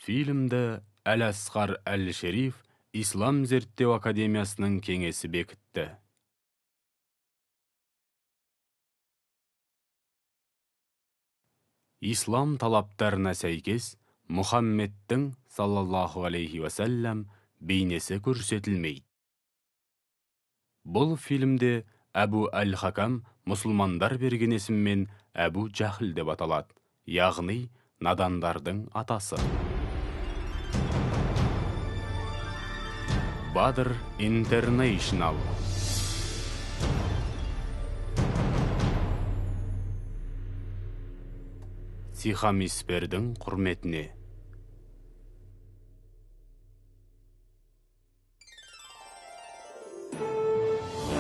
Фильмді Әл-Асқар Әл-Шериф Ислам зерттеу академиясының кеңесі бекітті. Ислам талаптарына сәйкес Мұхаммедтің саллаллаху алейхи вассалям бейнесі көрсетілмейді. Бұл фильмде Әбу Әл-Хакам мұсылмандар берген есіммен Әбу Джахл деп аталады, яғни надандардың атасы. Badr International. Сихам Испердің құрметіне.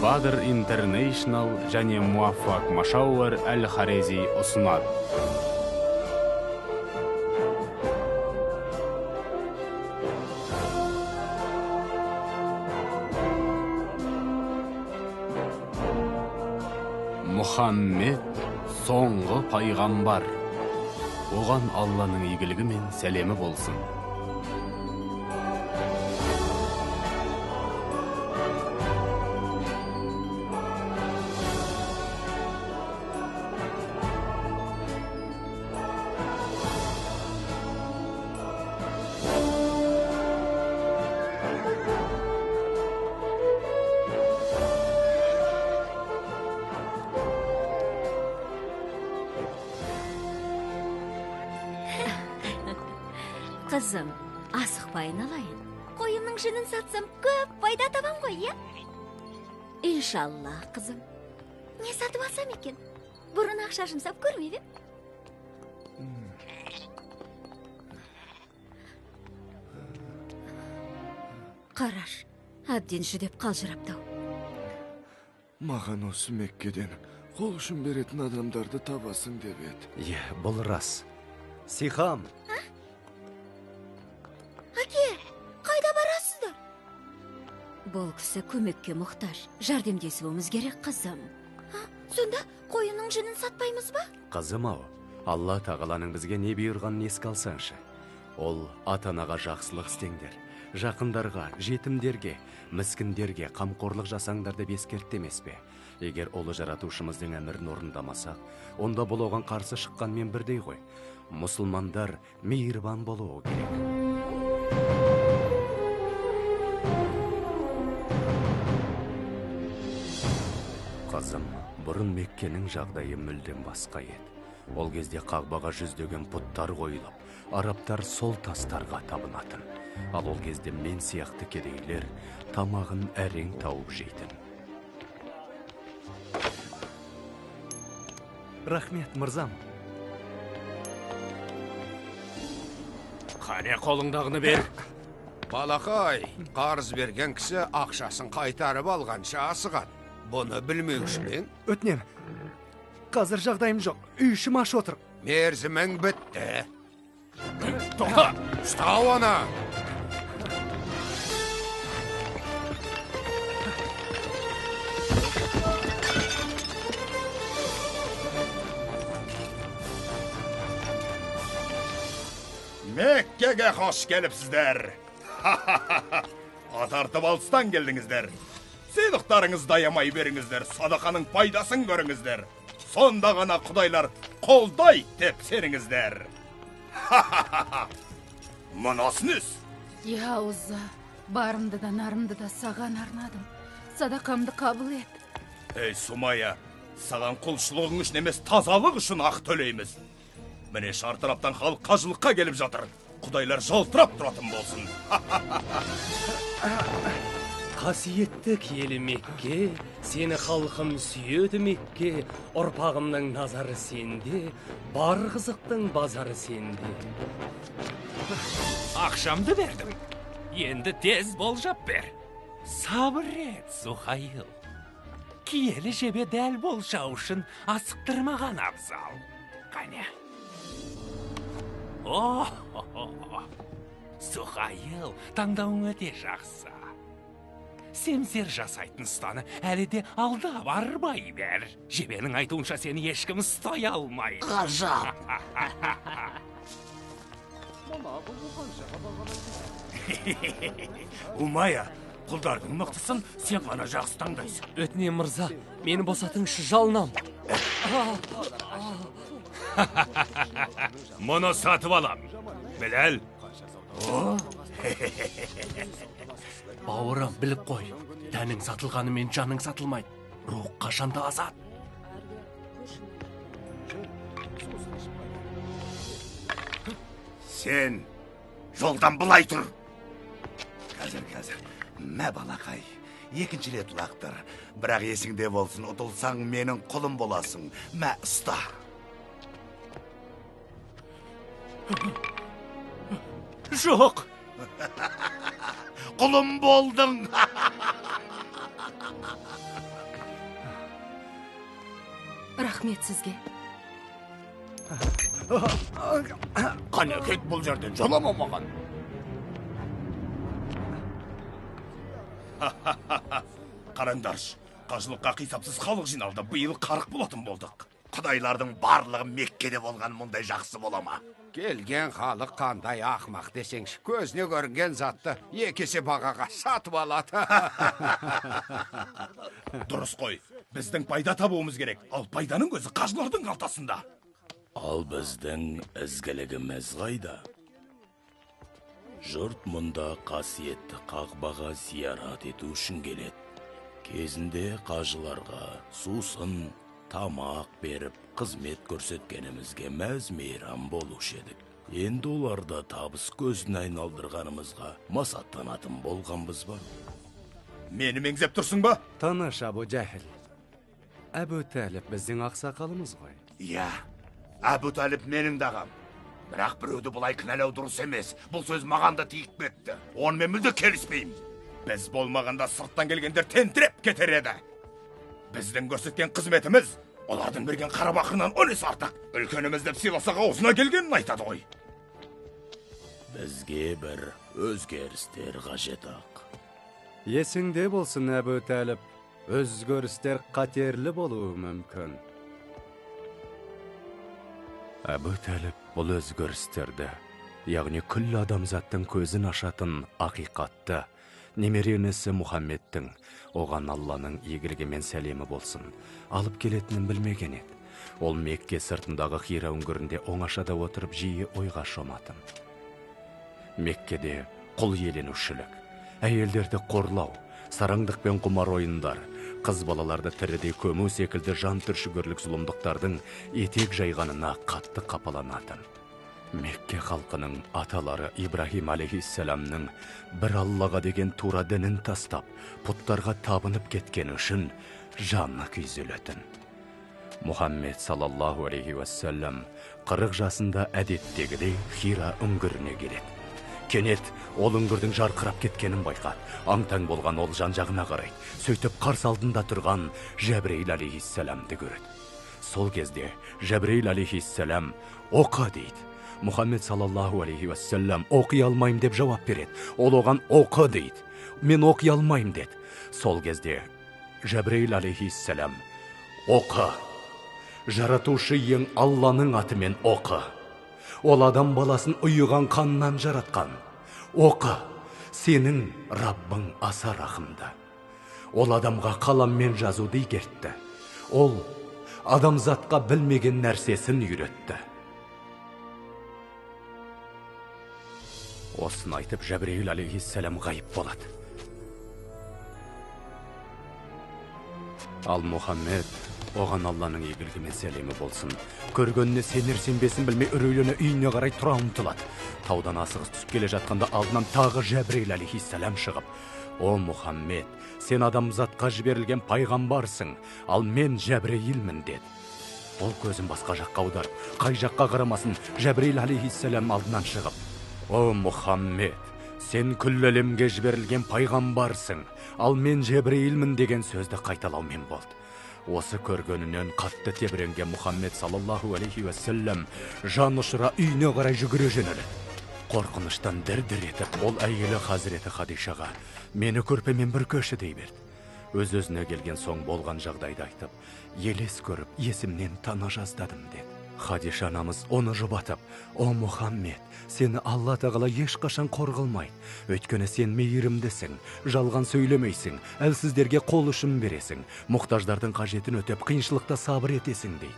Badr International және Муаффак Машауэр Әл-Харези ұсынады. Мұхаммед соңғы пайғамбар. Оған Алланың игілігі мен сәлемі болсын. Қызым, асықпайын алайын. Қойымның жынын сатсам, көп пайда табам ғой, е? Иншалла, қызым. Не сатып алсам екен? Бұрын ақша жұмсап көрмейді? Қараш, әбден жүдеп қалжыраптау. Маған осы Меккеден қол ұшын беретін адамдарды табасың деп еді. Бұл рас. Сихам. Әке, қайда барасыздар? Бұл кісі көмекке мұқтаж. Жәрдемдесуіміз керек, қызым. Сонда қойының жынын сатпаймыз ба? Қызым ау, Алла тағаланың бізге не бұйырғанын еске алсаңшы. Ол ата-анаға жақсылық істеңдер, жақындарға, жетімдерге, міскіндерге қамқорлық жасаңдар деп ескертті емес пе? Егер олы жаратушымыздың әмірін орындамасақ, онда бұл оған қарсы шыққанмен бірдей ғой. Мұсылмандар мейірбан болуы керек. Қызым, бұрын Меккенің жағдайы мүлдем басқа еді. Ол кезде қағбаға жүздеген пұттар қойылып, арабтар сол тастарға табынатын. Ал ол кезде мен сияқты кедейлер тамағын әрең тауып жейтін. Рахмет, мырзам. Қане қолыңдағыны бер. Балақай, қарыз берген кісі ақшасын қайтарып алғанша асыған. Бұны білмеушімен? Өтінем, қазір жағдайым жоқ, үй ішім аш отыр. Мерзімің бітті. Тоқта! Ұстау ана! Меккеге қош келіпсіздер. Атартып алыстан келдіңіздер. Сыйлықтарыңызды аямай беріңіздер, садақаның пайдасын көріңіздер. Сонда ғана құдайлар қолдай деп серіңіздер. Мұнасы нес? Я Узза, барымды да нарымды да саған арнадым. Садақамды қабыл ет. Ей Сумая, саған құлшылығың үшін емес тазалық үшін ақ төлейміз. Міне шартараптан халық қажылыққа келіп жатыр. Құдайлар жалтырап тұратын болсын. Қасиетті киелі Мекке, сені халқым сүйеді Мекке, ұрпағымның назары сенде, бар қызықтың базары сенде. Ақшамды бердім, енді тез болжап бер. Сабыр ет, Зухайыл. Киелі жебе дәл болжау үшін асықтырмаған абзал. Қане. Зухайыл, таңдауың өте жақсы. Семсер жасайтын ұстаны әлі де алда барбай бер. Жебенің айтуынша сені ешкім ұстай алмайды. Ғажап. Мама, Умая, құлдардың мықтысын сен ғана жақсы таңдайсың. Өтінем мырза, мені босатыңызшы, жалынам. Мұны сатып алам. Біләл. Бауырым, біліп қой. Тәнің сатылғанымен жаның сатылмайды. Рух қашанда азат. Сен жолдан бұлай тұр. Қазір. Мә балақай, екінші рет лақтыр. Бірақ есіңде болсын, ұтылсаң менің құлым боласың. Мә ұста. Жоқ. Құлым болдың. Рахмет сізге. Қане кет бұл жерден, жолама маған. Қараңдаршы, қажылыққа қисапсыз халық жиналды. Биыл 40 болатын болдық. Құдайлардың барлығы Меккеде болған мұндай жақсы бола ма? Келген халық қандай ақмақ десеңші, көзіне көрінген затты екесе бағаға сатып алады. Дұрыс қой, біздің пайда табуымыз керек, ал пайданың көзі қажылардың қалтасында. Ал біздің ізгілігіміз қайда? Жұрт мұнда қасиетті қағбаға зиярат ету үшін келеді. Кезінде қажыларға сусын, тамақ беріп, қызмет көрсеткенімізге мәз-мейрам болушы едік. Енді оларда табыс көзін айналдырғанымызға масаттанатын болғанбыз ба? Мені меңзеп тұрсың ба? Таныш, Абу Жәһіл. Әбу Тәліп біздің ақсақалымыз ғой. Иә, Әбу Тәліп менің дағам. Бірақ біреуді бұлай кінәлау дұрыс емес. Бұл сөз маған да тиіп кетті. Онымен мүлде келіспеймін. Біз болмағанда сырттан келгендер тентіреп кетер еді. Біздің көрсеткен қызметіміз олардың берген қарабақырынан 10 есе артық. Үлкеніміз деп сыйласақ аузына келгенін айтады ғой. Бізге бір өзгерістер қажет ақ. Есіңде болсын, Әбу Тәліп, өзгерістер қатерлі болуы мүмкін. Әбу Тәліп бұл өзгерістерді, яғни күллі адамзаттың көзін ашатын ақиқатты, немеренесі Мұхаммедтің, оған Алланың игілігі мен сәлемі болсын, алып келетінін білмеген еді. Ол Мекке сыртындағы Хира үңгірінде оңашада отырып жиі ойға шоматын. Меккеде құл иеленушілік, әйелдерді қорлау, сараңдық пен құмар ойындар, қыз балаларды тірідей көму секілді жан түршігерлік зұлымдықтардың етек жайғанына қатты қапаланатын. Мекке халқының аталары Ибрахим алейхиссаламның бір Аллаға деген тура дінін тастап, пұттарға табынып кеткен үшін жаны күйзелетін. Мұхаммед саллаллаху алейхи уассалам 40 жасында әдеттегідей Хира үңгіріне келеді. Кенет ол үңгірдің жарқырап кеткенін байқады. Аң-таң болған ол жан-жағына қарайды. Сөйтіп қарсы алдында тұрған Жәбірейіл алейхиссаламды көреді. Сол кезде Жәбірейіл алейхиссалам оқы дейді. Мұхаммед саллаллаху алейхи уассалам оқи алмайым деп жауап береді. Ол оған оқы дейді. Мен оқи алмайым деді. Сол кезде Жәбірейіл алейхиссалам оқы. Жаратушы ең Алланың атымен оқы. Ол адам баласын ұйыған қаннан жаратқан. Оқы, сенің Раббың аса рахымды. Ол адамға қаламмен жазуды игертті. Ол адамзатқа білмеген нәрсесін үйретті. Осыны айтып Жәбірейіл алейхиссалам ғайып болады. Ал Мұхаммед оған Алланың игілігі мен сәлемі болсын. Көргеніне сенер-сенбесін білмей үрейлене үйіне қарай тұра ұмтылады. Таудан асығыс түсіп келе жатқанда алдынан тағы Жәбірейіл алейхиссалам шығып: «О Мұхаммед, сен адамзатқа жіберілген пайғамбарсың, ал мен Жәбірейілмін» деді. Ол көзін басқа жаққа аударып, қай жаққа қарамасын, Жәбірейіл алейхиссалам алдынан шығып: «О Мұхаммед, сен күллі әлемге жіберілген пайғамбарсың, ал мен Жәбірейілмін» деген сөзді қайталаумен болды. Осы көргенінен қатты тебіренген Мұхаммед саллаллаху алейхи уассалам жан ұшыра үйіне қарай жүгіре жөнелді. Қорқыныштан дір-дір етіп, ол әйелі Хазіреті Хадишаға: «Мені көрпемен бір көші» дей берді. Өз-өзіне келген соң болған жағдайды айтып: «Елес көріп, есімнен тана жаздадым» деді. Хадиша анамыз оны жұбатып: «О Мұхаммед, сені Алла тағала ешқашан қорғылмайды. Өйткені сен мейірімдісің, жалған сөйлемейсің, әлсіздерге қол ұшын бересің, мұқтаждардың қажетін өтеп, қиыншылықта сабыр етесің» дейді.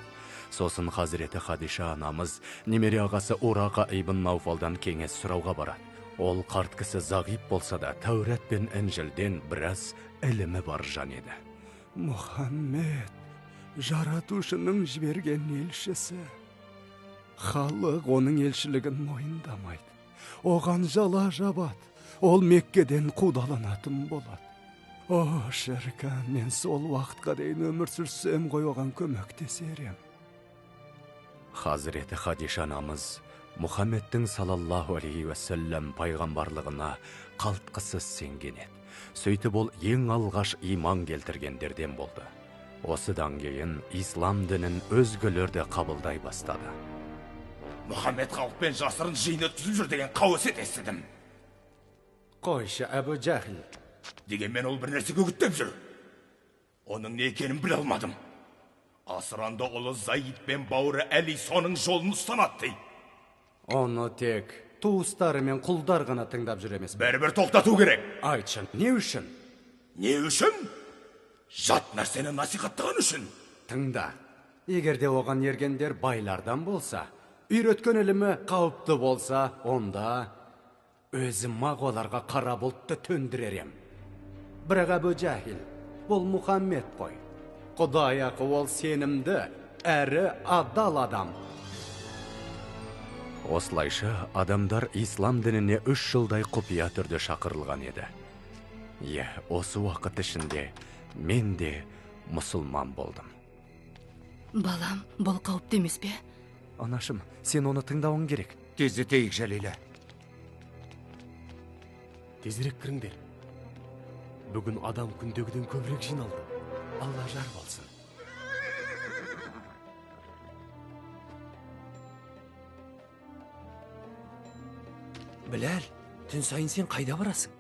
Сосын Хазіреті Хадиша анамыз немере ағасы Урақа ибн Науфалдан кеңес сұрауға барады. Ол қарт кісі зағип болса да, Тәурат пен Інжілден біраз ілімі бар жан еді. «Мұхаммед, жаратушының жіберген елшісі. Халық оның елшілігін мойындамайды. Оған жала жабады. Ол Меккеден қудаланатын болады. О, шіркін, мен сол уақытқа дейін өмір сүрсем ғой, оған көмектесерем». Хазіреті Хадиша анамыз Мұхаммедтің салаллаху алейхи уассалам пайғамбарлығына қалтқысыз сенген еді. Сөйтіп ол ең алғаш иман келтіргендерден болды. Осыдан кейін ислам дінін өзгелер де қабылдай бастады. Мұхаммед халықпен жасырын жиын өткізіп жүр деген қауесет естідім. Қойшы, Әбу Жахил. Дегенмен ол бір нәрсе көгіттеп жүр. Оның не екенін біле алмадым. Асыранда ұлы Заид пен бауыры Әли соның жолын ұстанады дейді. Оны тек туыстары мен құлдар ғана тыңдап жүр емес. Бәрібір тоқтату керек. Айтшы, не үшін? Не үшін? Жат нәрсені насихаттаған үшін. Тыңда, егерде оған ергендер байлардан болса, үйреткен ілімі қауіпті болса, онда өзім мағоларға қара бұлтты төндіререм. Бірақ Әбу Жахил, бұл Мұхаммед қой. Құдай ақы, ол сенімді, әрі адал адам. Осылайша адамдар ислам дініне 3 жылдай құпия түрде шақырылған еді. Осы уақыт ішінде мен де мұсылман болдым. Балам, бұл қауіпті емес пе? Анашым, сен оны тыңдауың керек. Тездетейік, Жәлила. Тезірек кіріңдер. Бүгін адам күндегіден көбірек жиналды. Алла жар болсын. Біләл, түн сайын сен қайда барасың?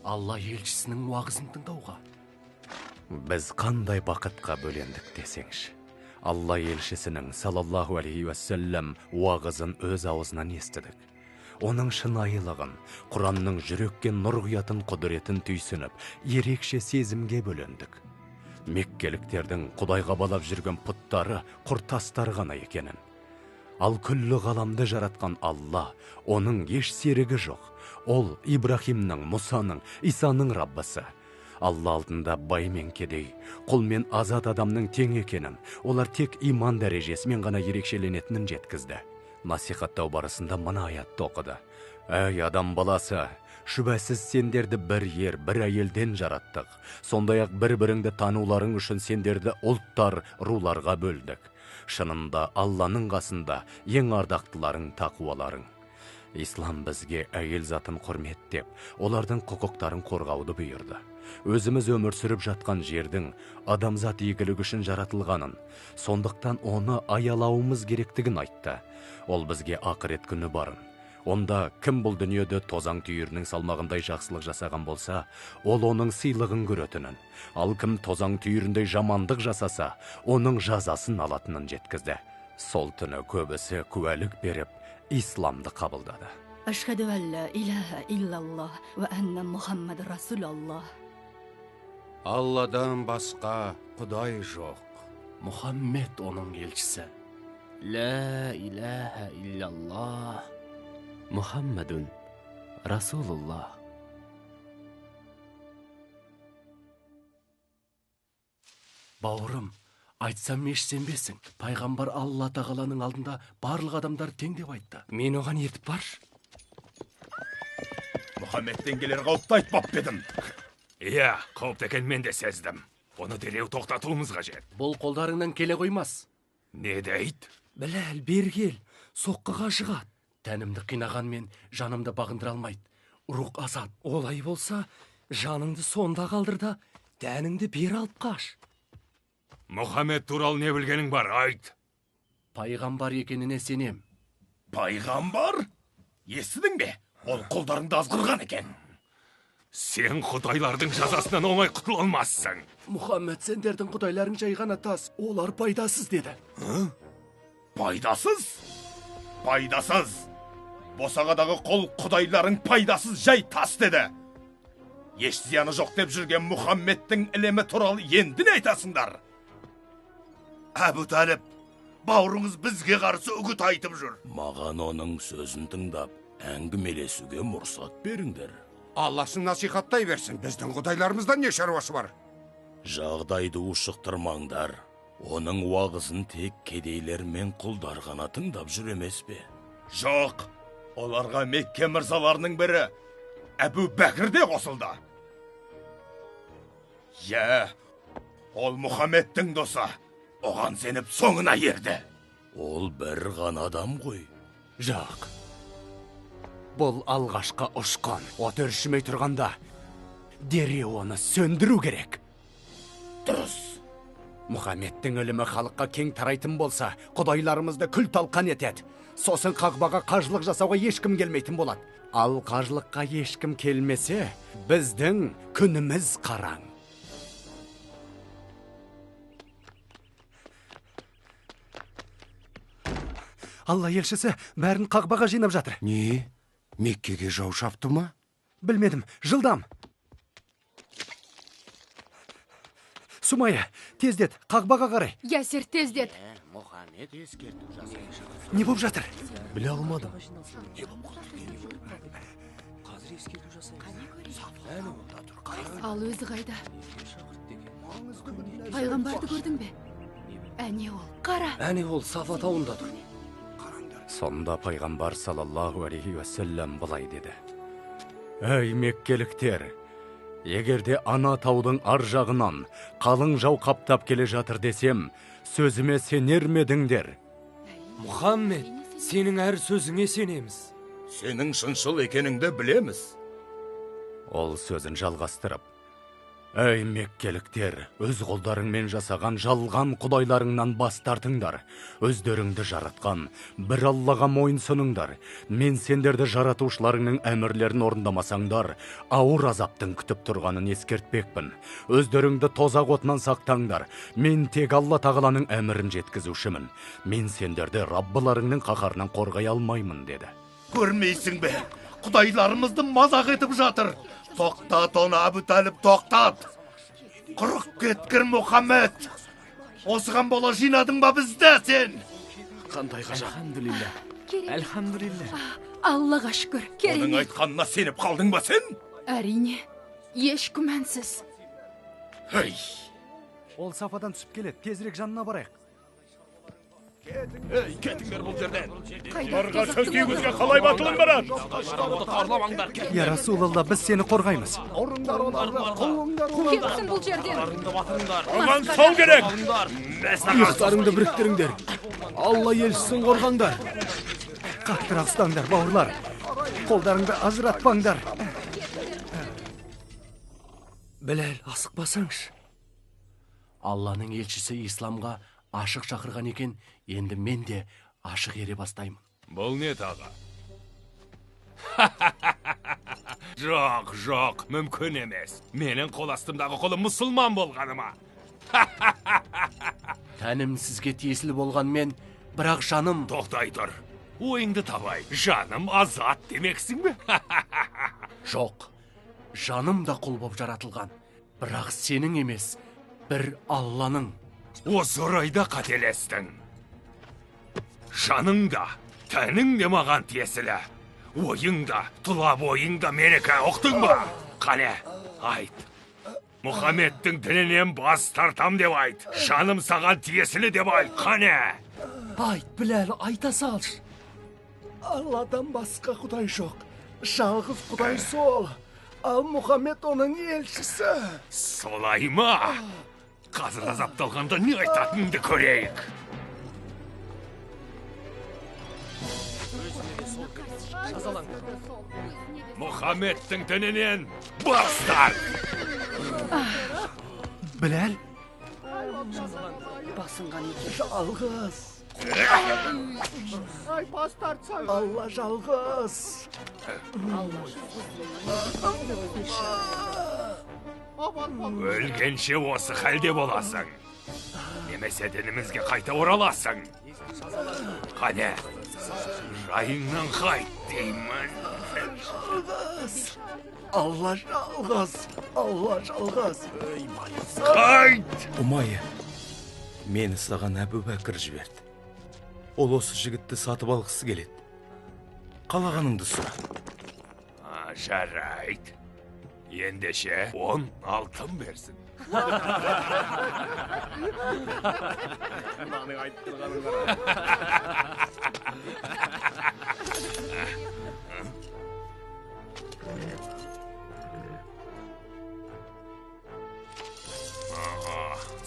Алла елшісінің уағызын тыңдауға. Біз қандай бақытқа бөлендік десеңші. Алла елшісінің салаллаху алейхи уассалам уағызын өз аузынан естідік. Оның шынайылығын, Құранның жүрекке нұр құятын құдіретін түйсініп, ерекше сезімге бөлендік. Меккеліктердің Құдайға балап жүрген пұттары құртастар ғана екенін. Ал күллі ғаламды жаратқан Алла, оның еш серігі жоқ. Ол Ибрахимнің, Мұсаның, Исаның Раббысы. Алла алдында бай мен кедей, құл мен азат адамның тең екенін, олар тек иман дәрежесімен ғана ерекшеленетінін жеткізді. Насихаттау барысында мына аятты оқыды. Әй адам баласы, шүбәсіз сендерді бір ер, бір әйелден жараттық. Сондай-ақ бір-біріңді тануларың үшін сендерді ұлттар, руларға бөлдік. Шынында Алланың қасында ең ардақтыларың тақуаларың. Ислам бізге әйел затын құрметтеп, олардың құқықтарын қорғауды бұйырды. Өзіміз өмір сүріп жатқан жердің адамзат игілігі үшін жаратылғанын, сондықтан оны аялауымыз керектігін айтты. Ол бізге ақырет күні барын. Онда кім бұл дүниеде тозаң түйірінің салмағындай жақсылық жасаған болса, ол оның сыйлығын көретінін. Ал кім тозаң түйіріндей жамандық жасаса, оның жазасын алатынын жеткізді. Сол түні көбісі куәлік беріп, исламды қабылдады. Ашхаду алла илаха иллаллах ва анна Мұхаммад Расулаллах. Алладан басқа Құдай жоқ. Мұхаммед оның елшісі. Ла илаха иллаллах. Мұхаммадун Расулуллах. Бауырым, айтсам еш сенбесің. Пайғамбар Алла тағаланың алдында барлық адамдар тең деп айтты. Мен оған ертіп бар. Мұхаммедтен келер қауіпті айтпап бедім. Иә, қауіпті екен мен де сездім. Оны дереу тоқтатуымыз қажет. Бұл қолдарыңнан келе қоймас. Не дейді? Біләл, бер кел, соққыға жығады. Тәнімді қинаған мен жанымды бағындыра алмайды. Рух азат. Олай болса, жаныңды сонда қалдыр да, тәніңді бер алып қаш. Мұхаммед туралы не білгенің бар, айт. Пайғамбар екеніне сенем. Пайғамбар? Естідің бе? Ол құлдарыңды азғырған екен. Сен құдайлардың жазасынан оңай құтыла алмассың. Мұхаммед, сендердің құдайларың жай ғана тас, олар пайдасыз деді. Пайдасыз? Пайдасыз. Босағадағы қол құдайларың пайдасыз жай тас деді. Еш зияны жоқ деп жүрген Мұхаммедтің ілімі туралы енді не айтасыңдар? Әбу Талib, бауырыңыз бізге қарсы үгіт айтып жүр. Маған оның сөзін тыңдап, әңгімелесуге мұрсат беріңдер. Алласын насихаттай берсін, біздің құдайларымыздан не шаруасы бар? Жағдайды ушықтырмаңдар. Оның уағызын тек кедейлер мен құлдар ғана тыңдап жүр емес пе? Жоқ, оларға Мекке мырзаларының бірі Әбу Бәкір де қосылды. Ол Мұхаммедтің досы. Оған сеніп соңына ерді. Ол бір ғана адам ғой. Жоқ. Бұл алғашқы ұшқан, от өршімей тұрғанда, дереу оны сөндіру керек. Дұрыс. Мұхаммедтің ілімі халыққа кең тарайтын болса, құдайларымызды күл талқан етеді. Сосын қағбаға қажылық жасауға ешкім келмейтін болады. Ал қажылыққа ешкім келмесе, біздің күніміз қараң. Алла елшісі бәрін қағбаға жинап жатыр. Не? Меккеге жау шапты ма? Білмедім, жылдам. Сумая, тездет, қағбаға қарай. Ясир, тездет. Мұхаммед ескерту жасайды. Не болып жатыр? Біле алмадым. Ал өзі қайда? Пайғамбарды көрдің бе? Әне ол, қара. Әне ол Сафа тауында тұр. Сонда пайғамбар саллаллаху алейхи уассалам былай деді. Әй меккеліктер, егерде ана таудың ар жағынан қалың жау қаптап келе жатыр десем, сөзіме сенер медіңдер? Мұхаммед, сенің әр сөзіңе сенеміз. Сенің шыншыл екеніңді білеміз. Ол сөзін жалғастырып, әй меккеліктер, өз қолдарыңмен жасаған жалған құдайларыңнан бас тартыңдар. Өздеріңді жаратқан бір Аллаға мойынсыныңдар. Мен сендерді жаратушыларыңның әмірлерін орындамасаңдар, ауыр азаптың күтіп тұрғанын ескертпекпін. Өздеріңді тозақ отынан сақтаңдар. Мен тек Алла тағаланың әмірін жеткізушімін. Мен сендерді Раббыларыңның қаһарынан қорғай алмаймын, деді. Көрмейсің бе? Құдайларымызды мазақ етіп жатыр. Тоқтат оны, Әбу Талib, тоқтат. Құрық кеткір, Мұхаммед. Осыған бола жинадың ба бізді сен? Қандай ғажап. Әлхамдулилля. Аллаға шүкір, Оның керемет. айтқанына сеніп қалдың ба сен? Әрине, еш күмәнсіз. Хей! Ол Сафадан түсіп келеді, тезірек жанына барайық. Ей, кетіңдер бұл жерден. Қайда? Көзге қалай батылың барады? Я Расулалла, біз сені қорғаймыз. Кетсін бұл жерден. Оған сол керек. Иықтарыңды біріктіріңдер. Алла елшісін қорғаңдар. Қаттырақ ұстаңдар, бауырлар. Қолдарыңды ажыратпаңдар. Біләл, асықпасаңшы. Алланың елшісі исламға ашық шақырған екен, енді мен де ашық ере бастаймын. Бұл не тағы? Жоқ, мүмкін емес. Менің қол астымдағы қолым мұсылман болғаныма. Тәнім сізге тиесілі болған мен, бірақ жаным... Тоқтай тұр. Ойыңды табай. Жаным азат демексің бе? Жоқ, жаным да құл боп жаратылған. Бірақ сенің емес, бір Алланың. Осы орайда қателестің. Жаның да, тәнің де маған тиесілі. Ойың да, тұла бойың да менікі, ұқтың ба? Қане, айт. Мұхаммедтің дінінен бас тартам деп айт. Жаным саған тиесілі деп айт. Қане. Айт, Біләл, айта салшы. Алладан басқа құдай жоқ. Жалғыз құдай сол. Ал Мұхаммед оның елшісі. Солай ма? Қазір азапталғанда не айтатыныңды көрейік. Мұхаммедтің дінінен бас тарт. Біләл? Басынған екен. Жалғыз. Ай, бас тартсаң. Алла жалғыз. Өлгенше осы халде боласың. немесе дінімізге қайта ораласың. Қане, жайыңнан қайт деймін. Алла жалғыз, Алла жалғыз. Қайт! Умайы, мені саған Әбу Бәкір жіберді. Ол осы жігітті сатып алғысы келеді. Қалағаныңды сұра. Жарайт. Ендеше 10 алтын берсін.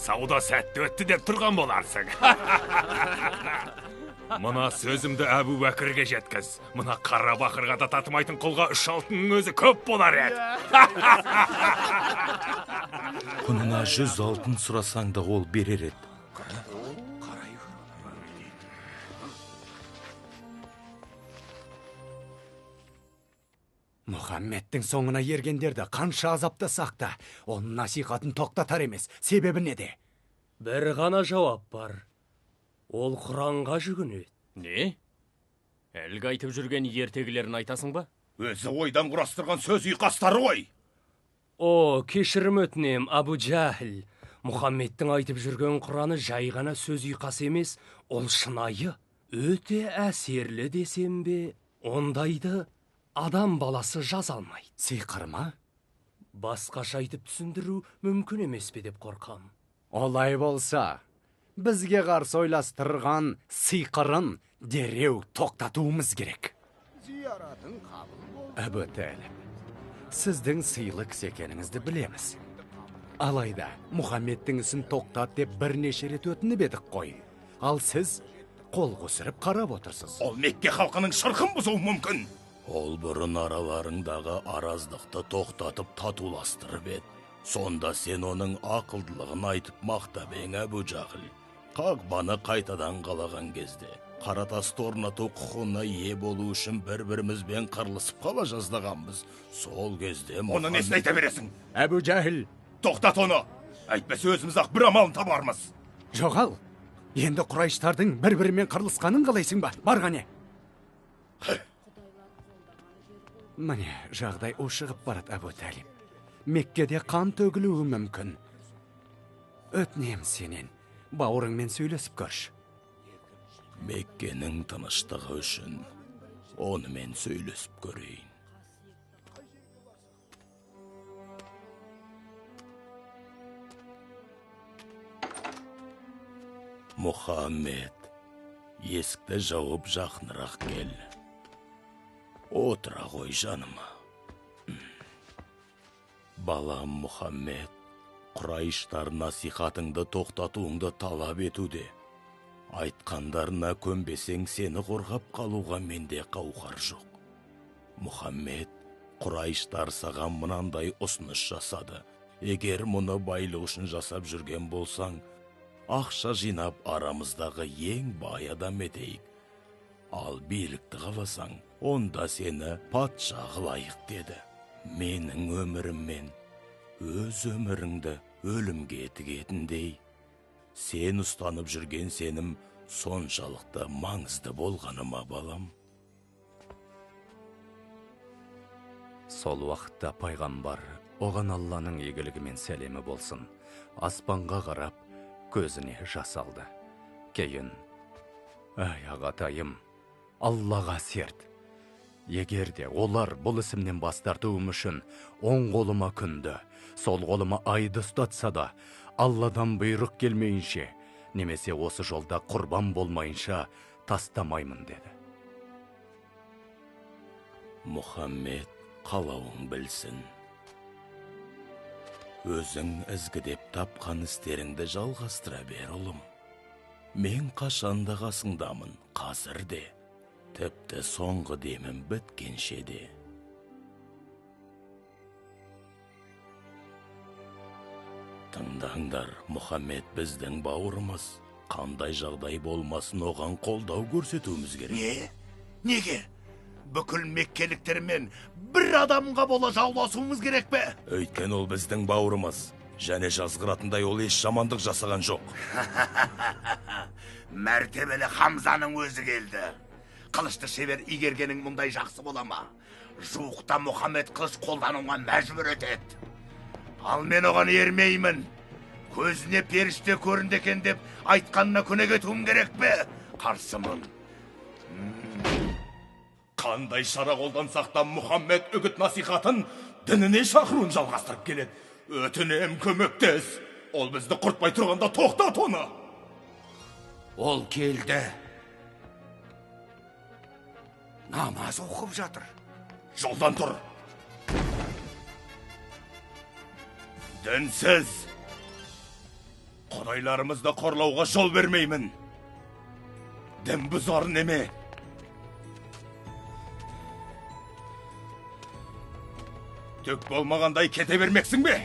Сауда сәтті өтті деп тұрған боларсың. Мұна сөзімді Әбу Бәкірге жеткіз. Мұна қара бақырға да татымайтын құлға 3 алтынның өзі көп болар еді. Құнына 100 алтын сұрасаң да ол берер еді. Мұхаммедтің соңына ергендерді қанша азаптасақ та, оның насихатын тоқтатар емес. Себебі неде? Бір ғана жауап бар. Ол Құранға жүгінеді. Не? Әлгі айтып жүрген ертегілерін айтасың ба? Өзі ойдан құрастырған сөз ұйқастары ғой. О, кешірім өтінем, Абу Жахил. Мұхаммедтің айтып жүрген Құраны жай ғана сөз ұйқасы емес, ол шынайы, өте әсерлі десем бе, ондайды адам баласы жаза алмайды. Сиқыр ма? Басқаша айтып түсіндіру мүмкін емес пе деп қорқам. Олай болса, бізге қарсы ойластырған сиқырын дереу тоқтатуымыз керек. Әбу Талиб, сіздің сыйлы кісі екеніңізді білеміз. Алайда, Мұхаммедтің ісін тоқтат деп бірнеше рет өтініп едік қой. Ал сіз қол қусырып қарап отырсыз. Ол Мекке халқының шырқын бұзуы мүмкін. Ол бұрын араларыңдағы араздықты тоқтатып татуластырып еді. Сонда сен оның ақылдылығын айтып мақтап ең, Әбу Жахил. Қағбаны қайтадан қалаған кезде, Қаратасты орнату құқығына ие болу үшін бір-бірімізбен қырылысып қала жаздағанбыз. Сол кезде Оны несін айта бересің? Әбу Жахил, Тоқтат оны. Әйтпесе өзіміз-ақ бір амалын табармыз. жоғал. Енді Құрайштардың бір-бірімен қырылысқанын қалайсың ба? Барғане. Міне, жағдай ушығып барады, Әбу Талиб. Меккеде қан төгілуі мүмкін. Өтінем сенен, бауырыңмен сөйлесіп көрші. Меккенің тыныштығы үшін онымен сөйлесіп көрейін. Мұхаммед, есікті жауып жақынырақ кел. Отыра ғой жаныма. Балам Мұхаммед, Құрайыштар насихатыңды тоқтатуыңды талап етуде. Айтқандарына көнбесең, сені қорғап қалуға менде қауқар жоқ. Мұхаммед, Құрайыштар саған мынандай ұсыныс жасады. Егер мұны байлық үшін жасап жүрген болсаң, ақша жинап арамыздағы ең бай адам етейік. Ал билікті қаласаң, онда сені патша қылайық деді. Менің өміріммен өз өміріңді өлімге тігетіндей, сен ұстанып жүрген сенім соншалықты маңызды болғаны ма, балам? Сол уақытта пайғамбар, оған Алланың игілігімен сәлемі болсын, аспанға қарап, көзіне жас алды. Кейін, «Ай, ағатайым, Аллаға серт. Егер де олар бұл ісімнен бас тартуым үшін оң қолыма күнді, сол қолыма айды ұстатса да, Алладан бұйрық келмейінше, немесе осы жолда құрбан болмайынша тастамаймын» деді. Мұхаммед, қалауың білсін. Өзің ізгідеп тапқан істеріңді жалғастыра бер, ұлым. Мен қашанда қасыңдамын, қазір де, тіпті соңғы демім біткенше де. Тыңдаңдар, Мұхаммед біздің бауырымыз. Қандай жағдай болмасын, оған қолдау көрсетуіміз керек. Не? Неге? Бүкіл меккеліктермен бір адамға бола жауласуымыз керек пе? Өйткен ол біздің бауырымыз. Және жазғыратындай ол еш жамандық жасаған жоқ. Мәртебелі Хамзаның өзі келді. Қылышты шебер игергенің мұндай жақсы бола ма? Жуықта Мұхаммед қылыш қолдануға мәжбүр етеді. Ал мен оған ермеймін. Көзіне періште көрінді екен деп айтқанына көне кетуім керек пе? Қарсымын. Қандай шара қолдансақ та Мұхаммед үгіт насихатын дініне шақыруын жалғастырып келеді. Өтінем, көмектес. Ол бізді құртпай тұрғанда тоқтат оны. Ол келді. Намаз оқып жатыр. Жолдан тұр. Дінсіз. Құдайларымызды қорлауға жол бермеймін. Дін бұзар неме. Түк болмағандай кете бермексің бе?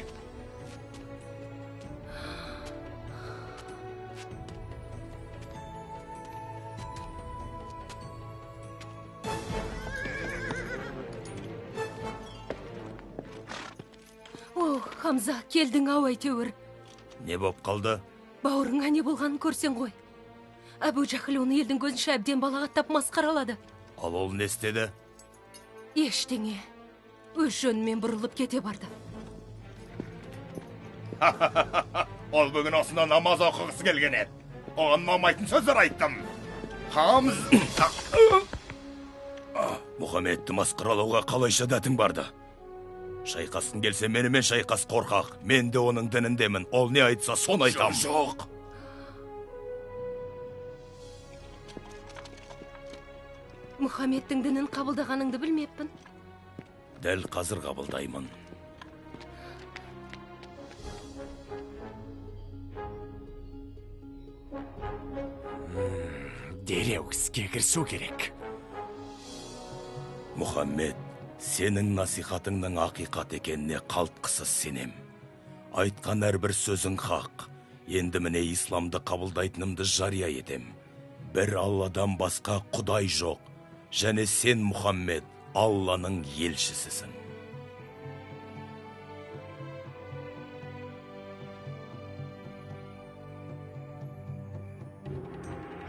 О, Хамза, келдің ау әйтеуір. Не боп қалды? Бауырыңа не болғанын көрсең ғой. Әбу Жахил оны елдің көзінше әбден балағаттап масқаралады. Ал ол не істеді? Ештеңе. Өз жөнімен бұрылып кете барды. Ол бүгін осында намаз оқығысы келген еді. Оған ұнамайтын сөздер айттым. Мұхаммедті масқаралауға қалайша дәтің барды? Шайқасын келсе менімен шайқас, қорқақ. Мен де оның дініндемін. Ол не айтса соны айтам. Жоқ. Мұхаммедтің дінін қабылдағаныңды білмеппін. Дәл қазір қабылдаймын. Дереу іске кірісу керек. Мұхаммед, сенің насихатыңның ақиқат екеніне қалтқысыз сенем. Айтқан әрбір сөзің хақ. Енді міне исламды қабылдайтынымды жария етем. Бір Алладан басқа құдай жоқ. Және сен, Мұхаммед, Алланың елшісісің.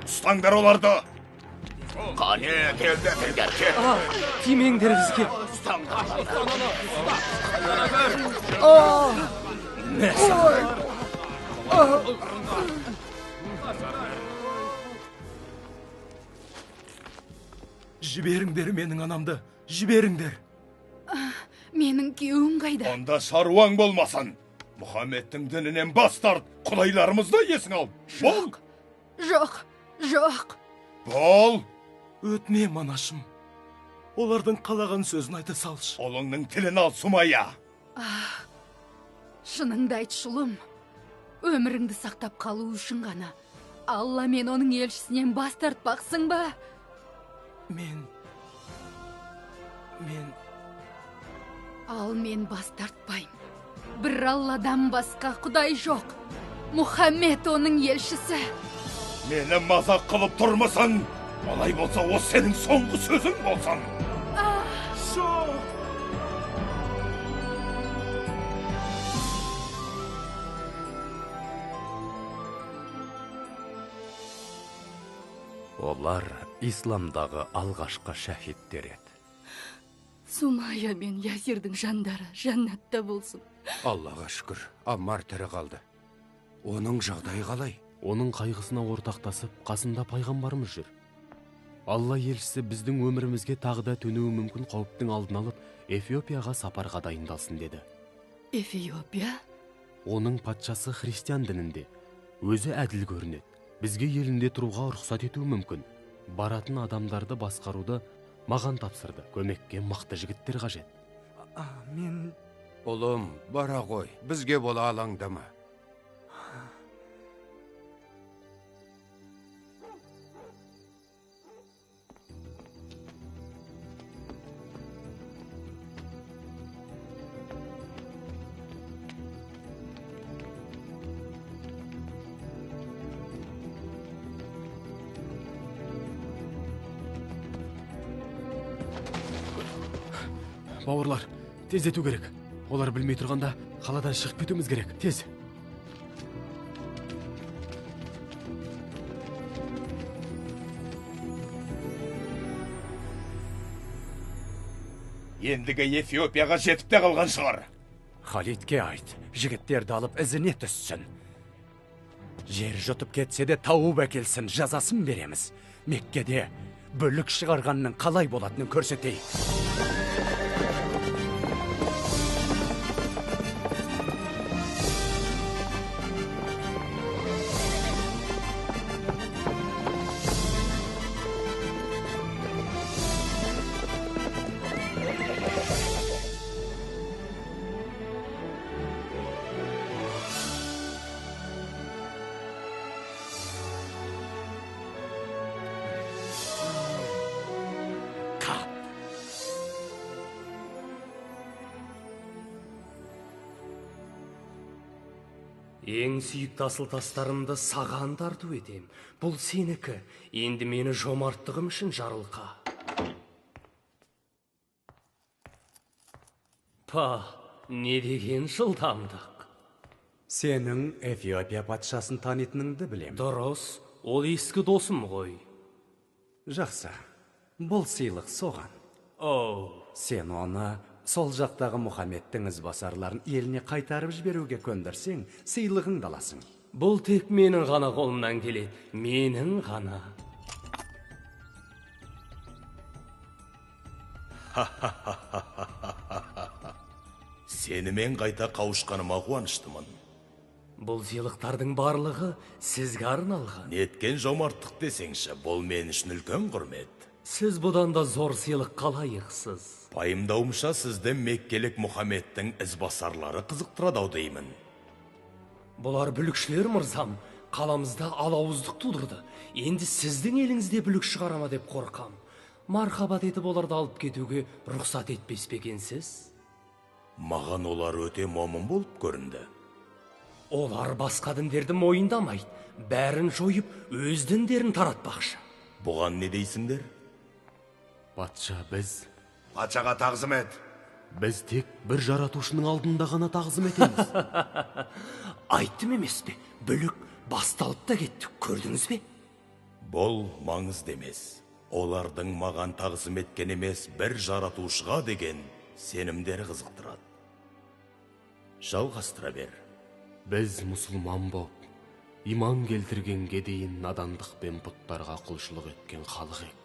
Ұстаңдар оларды! Қане, келдіңдер, кел. Тимеңдер бізге. Жіберіңдер менің анамды, жіберіңдер. Менің күйеуім қайда? Онда шаруаң болмасын. Мұхаммедтің дінінен бас тарт, құдайларымызды есің ал. Бол! Жоқ. Бол! Өтінем, анашым. Олардың қалаған сөзін айта салшы. Олыңның тілін ал, Сумайя. Шыныңды айт, шұлым. Өміріңді сақтап қалу үшін ғана. Алла мен оның елшісінен бас тартпақсың ба? Ал мен бас тартпайым. Бір Алладан басқа құдай жоқ. Мұхаммед оның елшісі. Мені мазақ қылып тұрмысың? Олай болса, о сенің соңғы сөзің болсын. Олар исламдағы алғашқы шәһиттер еді. Сумайя мен Ясирдің жандары жәннатта болсын. Аллаға шүкір, Аммар тірі қалды. Оның жағдайы қалай? Оның қайғысына ортақтасып, қасында пайғамбарымыз жүр. Алла елшісі біздің өмірімізге тағы да төнуі мүмкін қауіптің алдын алып, Эфиопияға сапарға дайындалсын деді. Эфиопия? Оның патшасы христиан дінінде. Өзі әділ көрінеді. Бізге елінде тұруға рұқсат етуі мүмкін. Баратын адамдарды басқаруды маған тапсырды. Көмекке мықты жігіттер қажет. Ұлым, бара ғой, бізге бола алаңдама. Бауырлар, тездету керек. Олар білмей тұрғанда қаладан шығып кетуіміз керек. Тез. Ендігі Эфиопияға жетіп те қалған шығар. Халидке айт, жігіттерді алып ізіне түссін. Жер жұтып кетсе де тауып әкелсін, жазасын береміз. Меккеде бүлік шығарғанның қалай болатынын көрсетейік. Ең сүйікті асыл тастарымды саған тарту етем. Бұл сенікі. Енді мені жомарттығым үшін жарылқа. Не деген жылдамдық. Сенің Эфиопия патшасын танитыныңды білем. Дұрыс, ол ескі досым ғой. Жақсы, бұл сыйлық соған. Сен оны сол жақтағы Мұхаммедтің ізбасарларын еліне қайтарып жіберуге көндірсең, сыйлығыңды аласың. Бұл тек менің ғана қолымнан келеді. Менің ғана. Сенімен қайта қауышқаныма қуаныштымын. Бұл сыйлықтардың барлығы сізге арналған. Неткен жомарттық десеңші, бұл мен үшін үлкен құрмет. Сіз бұдан да зор сыйлық қалайықсыз. Пайымдауымша сізді меккелік Мұхаммедтің ізбасарлары қызықтырады деймін. Бұлар бүлікшілер мырзам, қаламызда алауыздық тудырды. Енді сіздің еліңізде бүлік шығарама деп қорқам. Мархабат етіп оларды алып кетуге рұқсат етпес пе екенсіз? Маған олар өте момын болып көрінді. Олар басқа діндерді мойындамайды. Бәрін жойып, өз діндерін таратпақшы. Бұған не дейсіңдер? Патша, біз... Патшаға тағзым ет. Біз тек бір жаратушының алдында ғана тағзым етеміз. Айттым емес пе? Бүлік басталып та кетті, көрдіңіз бе? Бұл маңызды емес. Олардың маған тағзым еткен емес, бір жаратушыға деген сенімдері қызықтырады. Жалғастыра бер. Біз мұсылман боп, иман келтіргенге дейін надандық пен бұттарға құлшылық еткен халық ек.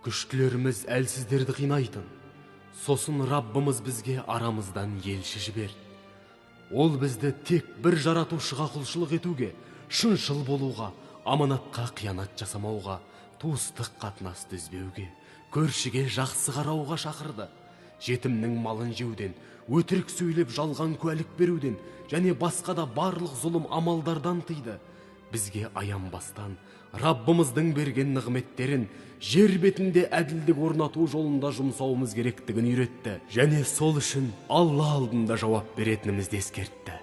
Күштілеріміз әлсіздерді қинайтын. Сосын Раббымыз бізге арамыздан елші жіберді. Ол бізді тек бір жаратушыға құлшылық етуге, шыншыл болуға, аманатқа қиянат жасамауға, туыстық қатынасты үзбеуге, көршіге жақсы қарауға шақырды. Жетімнің малын жеуден, өтірік сөйлеп жалған куәлік беруден және басқа да барлық зұлым амалдардан тыйды. Бізге аянбастан Раббымыздың берген нығметтерін жер бетінде әділдік орнату жолында жұмсауымыз керектігін үйретті. Және сол үшін Алла алдында жауап беретінімізді ескертті.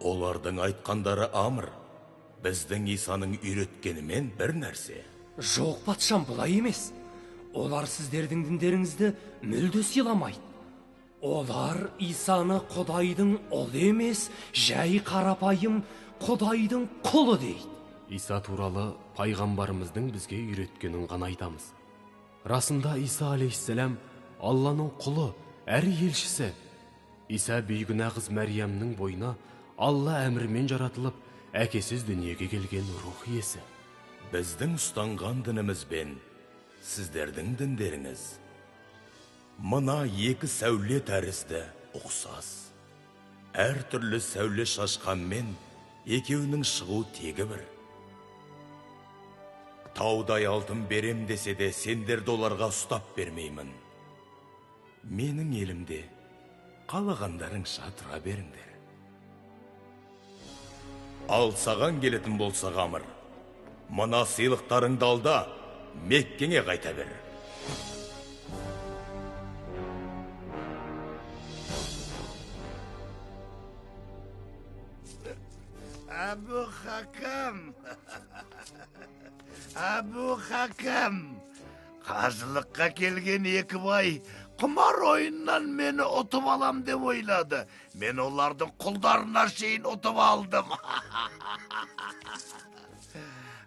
Олардың айтқандары амыр. Біздің Исаның үйреткенімен бір нәрсе. Жоқ, патшам, бұлай емес. Олар сіздердің діндеріңізді мүлде сыйламайды. Олар Исаны Құдайдың ұлы емес, жай қарапайым Құдайдың құлы дейді. Иса туралы пайғамбарымыздың бізге үйреткенін ғана айтамыз. Расында Иса алейхиссалам Алланың құлы, әрі елшісі. Иса бейгүнә қыз Мәриямның бойына Алла әмірмен жаратылып, әкесіз дүниеге келген рух иесі. Біздің ұстанған дініміз бен сіздердің діндеріңіз мына екі сәуле тәрізді ұқсас. Әр түрлі сәуле шашқанмен екеуінің шығу тегі бір. Таудай алтын берем десе де сендерді оларға ұстап бермеймін. Менің елімде қалағандарыңша тұра беріңдер. Ал саған келетін болса Ғамыр, мына сыйлықтарыңды алда Меккеңе қайта бер. Әбу Хакам! Әбу Хакам! Қажылыққа келген екі бай Кымар ойыннан мені ұтып алам деп ойлады. Мен олардың құлдарына шейін ұтып алдым.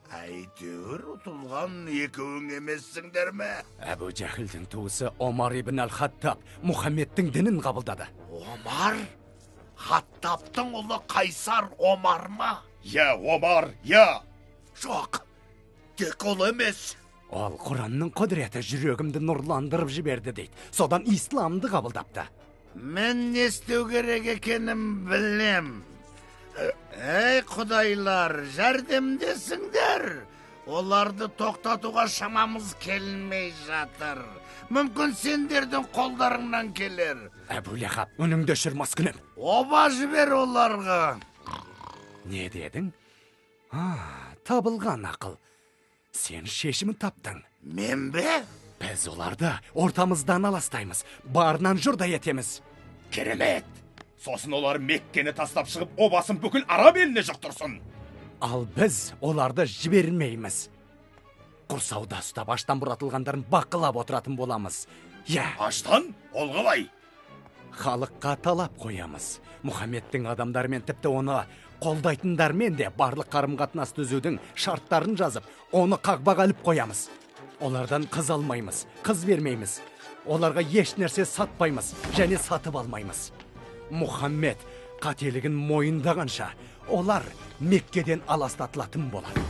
Әйтеуір ұтылған екеуің емессіңдер ме? Әбу Жәхілдің туысы Омар ибн әл-Хаттаб Мұхаммедтің дінін қабылдады. Омар? Хаттаптың ұлы Қайсар Омар ма? Я, Омар, я! Жоқ, тек ол емес. Ол Құранның құдіреті жүрегімді нұрландырып жіберді дейді. Содан исламды қабылдапты. Мен не істеу керек екенім білем. Ей құдайлар, жәрдемдесіңдер. Оларды тоқтатуға шамамыз келмей жатыр. Мүмкін сендердің қолдарыңнан келер. Әбу Ләхаб, үніңді өшірмас күнім. Оба жібер оларға. Не дедің? Табылған ақыл. Сен шешімін таптың. Мен бе? Біз оларды ортамыздан аластаймыз. Барынан жұрда етеміз. Керемет! Сосын олар Меккені тастап шығып, обасын бүкіл Араб еліне жұқтырсын. Ал біз оларды жібермейміз. Құрсауда ұстап аштан бұратылғандарын бақылап отыратын боламыз. Аштан? Ол қалай? Халыққа талап қоямыз. Мұхаммедтің адамдарымен тіпті оны қолдайтындармен де барлық қарым-қатынас түзудің шарттарын жазып, оны қақбаға іліп қоямыз. Олардан қыз алмаймыз, қыз бермейміз. Оларға еш нәрсе сатпаймыз және сатып алмаймыз. Мұхаммед қателігін мойындағанша, олар Меккеден аластатылатын болады.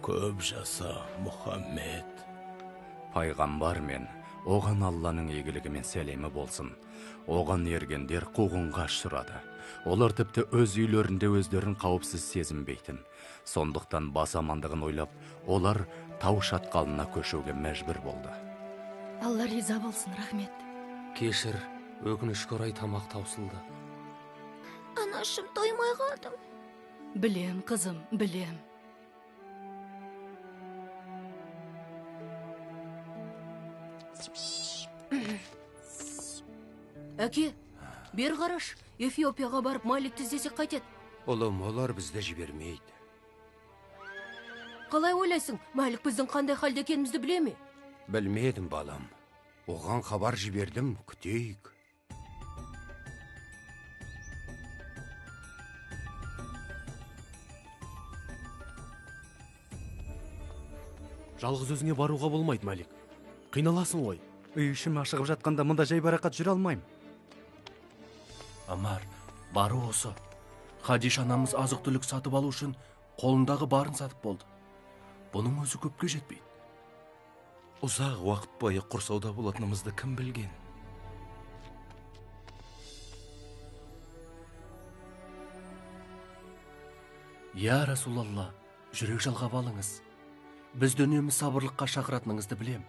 Көп жаса, Мұхаммед. Пайғамбар мен оған Алланың игілігі мен сәлемі болсын. Оған ергендер қуғынға ұшырады. Олар тіпті өз үйлерінде өздерін қауіпсіз сезінбейтін. Сондықтан бас амандығын ойлап, олар тау шатқалына көшуге мәжбүр болды. Алла риза болсын, рахмет. Кешір, өкінішке орай тамақ таусылды. Анашым, тоймай қалдым. Білем, қызым, білем. Әке, бер қараш, Эфиопияға барып Маликті іздесек қайтеді. Ұлым, олар бізді жібермейді. Қалай ойлайсың, Малик біздің қандай халде екенімізді біле ме? Білмедім, балам. Оған хабар жібердім, күтейік. Жалғыз өзіңе баруға болмайды, Малик. Қиналасың ғой. Үй ішім ашығып жатқанда мұнда жайбарақат жүре алмайым. Амар, бары осы. Хадиш анамыз азық-түлік сатып алу үшін қолындағы барын сатып болды. Бұның өзі көпке жетпейді. Ұзақ уақыт бойы құрсауда болатынымызды кім білген? Я Расулалла, жүрек жалғап алыңыз. Бізді үнемі сабырлыққа шақыратыныңызды білем.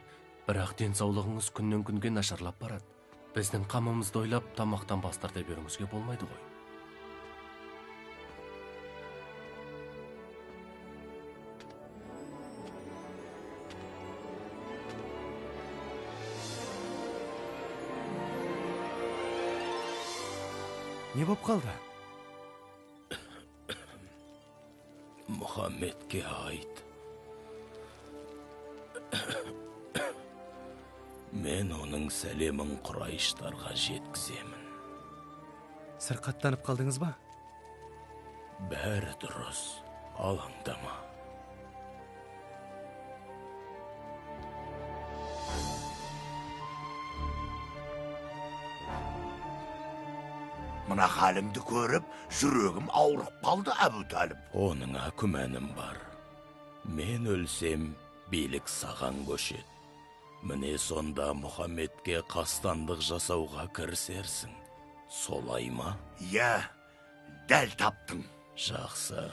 Бірақ денсаулығыңыз күннен күнге нашарлап барады. Біздің қамымызды ойлап, тамақтан бас тарта беруіңізге болмайды ғой. Не боп қалды? Мұхаммедке айт. Мен оның сәлемін Құрайыштарға жеткіземін. Сырқаттанып қалдыңыз ба? Бәрі дұрыс, алаңдама. Мына халіңді көріп, жүрегім ауырып қалды, Әбу Талib. Оныңа күмәнім бар. Мен өлсем, билік саған көшет. Міне сонда Мұхаммедке қастандық жасауға кірісерсің. Солай ма? Иә, дәл таптың. Жақсы.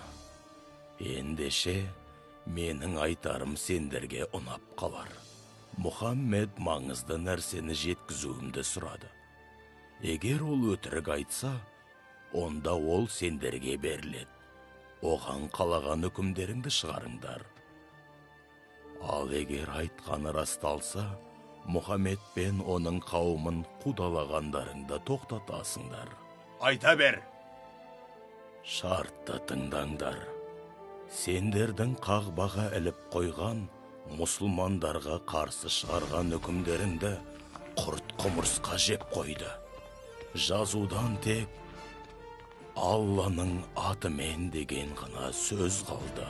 Ендеше, менің айтарым сендерге ұнап қалар. Мұхаммед маңызды нәрсені жеткізуімді сұрады. Егер ол өтірік айтса, онда ол сендерге беріледі. Оған қалаған үкімдеріңді шығарыңдар. Ал егер айтқаны расталса, Мұхаммед пен оның қауымын қудалағандарыңды тоқтатасыңдар. Айта бер. Шартты тыңдаңдар. Сендердің қағбаға іліп қойған, мұсылмандарға қарсы шығарған үкімдеріңді құрт құмырсқа жеп қойды. Жазудан тек Алланың атымен деген ғана сөз қалды.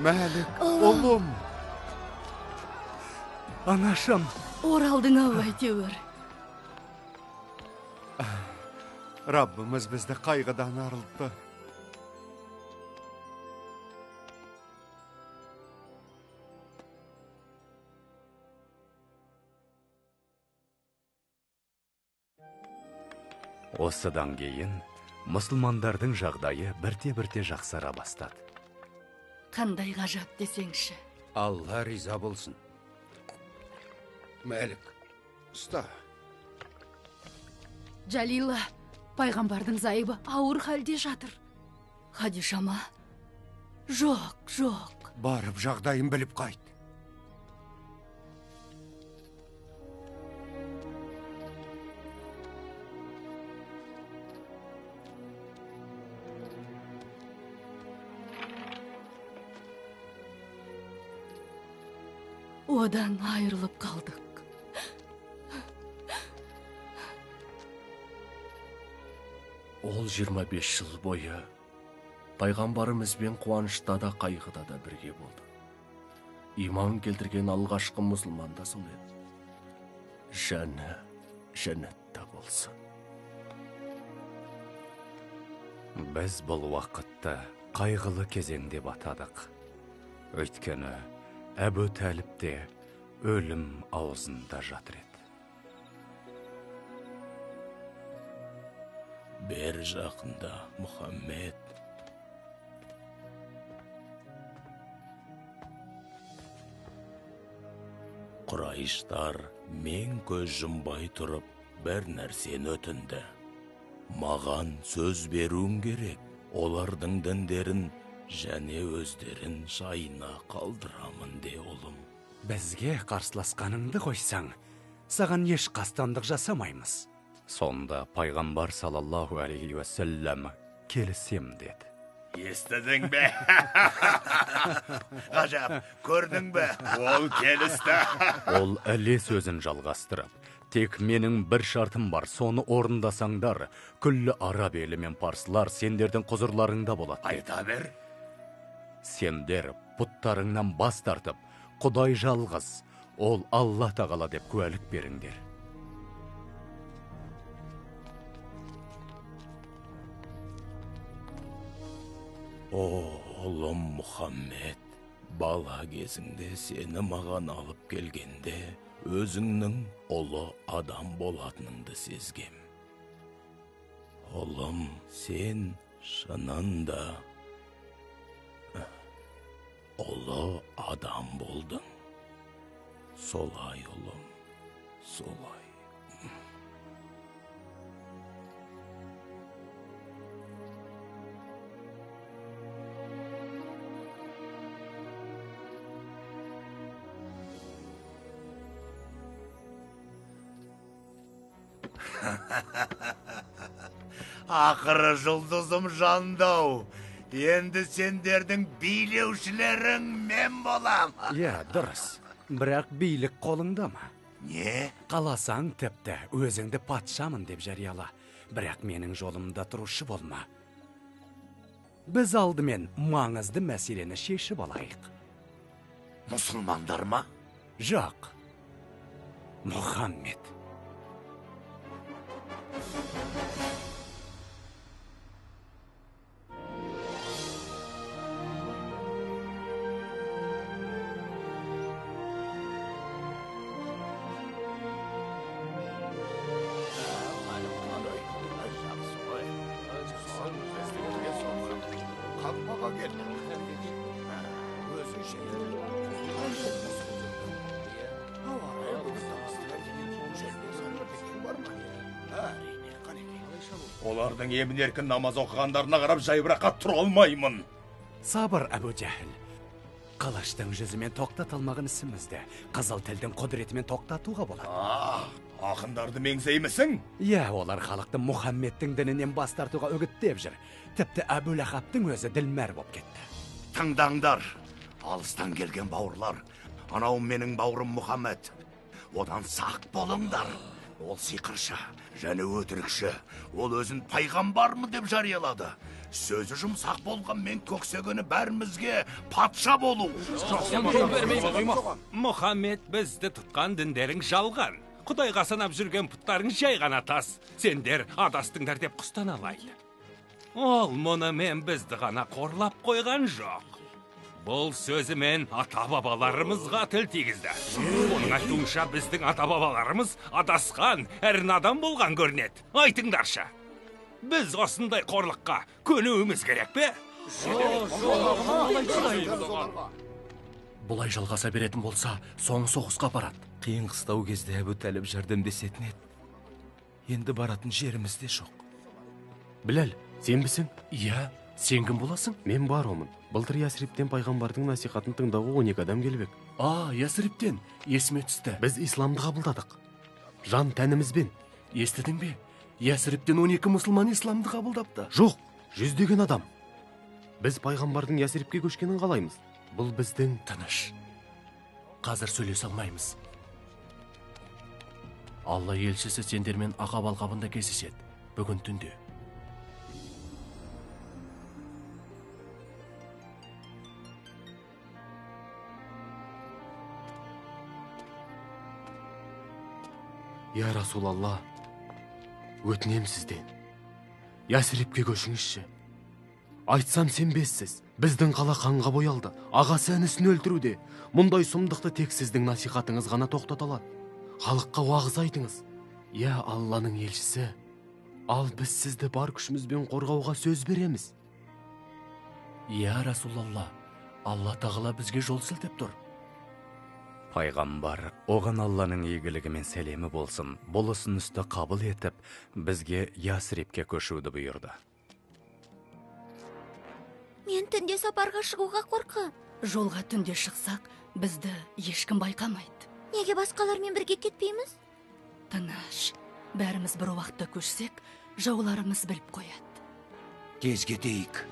Мәлік, ұлым. Анашым. Оралдың ау әйтеуір. Раббымыз бізді қайғыдан арылтты. Осыдан кейін мұсылмандардың жағдайы бірте-бірте жақсара бастады. Қандай ғажап десеңші. Алла риза болсын. Мәлік, ұста. Жалила, пайғамбардың зайыбы ауыр халде жатыр. Хадишама? Жоқ. Барып жағдайын біліп қайт. Одан айырылып қалдық. Ол 25 жыл бойы пайғамбарымызбен қуанышта да қайғыда да бірге болды. Иман келтірген алғашқы мұсылман да сол еді. Жаны жәннатта болсын. Біз бұл уақытты қайғылы кезеңде батадық. Өйткені Әбу Талиб те өлім аузында жатыр еді. Бер жақында, Мұхаммед. Құрайыштар мен көз жұмбай тұрып, бір нәрсені өтінді. Маған сөз беруің керек. Олардың діндерін және өздерін жайына қалдырамын де, ұлым. Бізге қарсыласқаныңды қойсаң, саған еш қастандық жасамаймыз. Сонда пайғамбар саллаллаху алейхи уассалам келісем деді. Естідің бе? Ғажап, көрдің бе? Ол келісті. Ол әлі сөзін жалғастырып, тек менің бір шартым бар, соны орындасаңдар, күллі араб елі мен парсылар сендердің құзырларыңда болады. Айта бер. Сендер пұттарыңнан бас тартып, Құдай жалғыз, ол Алла тағала деп куәлік беріңдер. О, ұлым Мұхаммед, бала кезіңде сені маған алып келгенде, өзіңнің ұлы адам болатыныңды сезгем. Ұлым, сен шынында ұлы адам болдың. Солай, ұлым, солай. Ақыры жұлдызым жандау. Енді сендердің билеушілерің мен болам. Иә, дұрыс. Бірақ билік қолыңда ма? Не? Қаласаң тіпті өзіңді патшамын деп жарияла. Бірақ менің жолымда тұрушы болма. Біз алдымен маңызды мәселені шешіп алайық. Мұсылмандар ма? Жоқ. Мұхаммед. Қалмаға келді. Өзің Олардың емін еркін намаз оқығандарына қарап жайбырақат тұра алмаймын. Сабыр, Әбу Жәһіл. Қалаштың жүзімен тоқтатылмаған ісімізді қызыл тілдің құдіретімен тоқтатуға болады. Ақындарды меңзеймісің? Иә, олар халықты Мұхаммедтің дінінен бас тартуға үгіттеп жүр. Тіпті Әбу Лахабтың өзі ділмәр болып кетті. Тыңдаңдар, алыстан келген бауырлар. Анау менің бауырым Мұхаммед. Одан сақ болыңдар. Ол сиқыршы, және өтірікші. Ол өзін пайғамбармын деп жариялады. Сөзі жұмсақ болған мен көксегені бәрімізге патша болу. Мұхаммед, бізді тұтқан діндерің жалған. Құдайға санап жүрген пұттарың жай ғана тас. Сендер адастыңдар деп құстан алайды. Ол мұнымен бізді ғана қорлап қойған жоқ. Бұл сөзімен ата-бабаларымызға тіл тигізді. Оның айтуынша біздің ата-бабаларымыз адасқан, әрі надан болған көрінеді. Айтыңдаршы, біз осындай қорлыққа көнуіміз керек пе? Бұлай жалғаса беретін болса, соң соғысқа барады. Қиын қыстау кезде Әбу Тәліп жәрдемдесетін еді. Енді баратын жеріміз де жоқ. Біләл, сен бісің? Иә, сен кім боласың? Мен баромын. Былтыр Ясриптен пайғамбардың насихатын тыңдауға 12 адам келбек. Ясриптен, есіме түсті. Біз исламды қабылдадық. Жан тәнімізбен. Естідің бе? Ясриптен 12 мұсылман исламды қабылдапты. Жоқ, 100 адам. Біз пайғамбардың Ясрипке көшкенін қалаймыз. Бұл біздің... Тыныш. Қазір сөйлесе алмаймыз. Алла елшісі сендермен Ақаб алқабында кездеседі. Бүгін түнде. Я Расулалла, өтінем сізден. Ясрипке көшіңізші. Айтсам сенбессіз. Біздің қала қанға боялды. Ағасы інісін өлтіруде. Мұндай сұмдықты тек сіздің насихатыңыз ғана тоқтаталады. Халыққа уағыз айтыңыз. Я Алланың елшісі, ал біз сізді бар күшімізбен қорғауға сөз береміз. Я Расулалла, Алла тағала бізге жол сілтеп тұр. Пайғамбар, оған Алланың игілігі мен сәлемі болсын, бұл ұсынысты қабыл етіп, бізге Ясрипке көшуді бұйырды. Мен түнде сапарға шығуға қорқам. Жолға түнде шықсақ, бізді ешкім байқамайды. Неге басқалармен бірге кетпейміз? Тыныш, бәріміз бір уақытта көшсек, жауларымыз біліп қояды. Тез кетейік.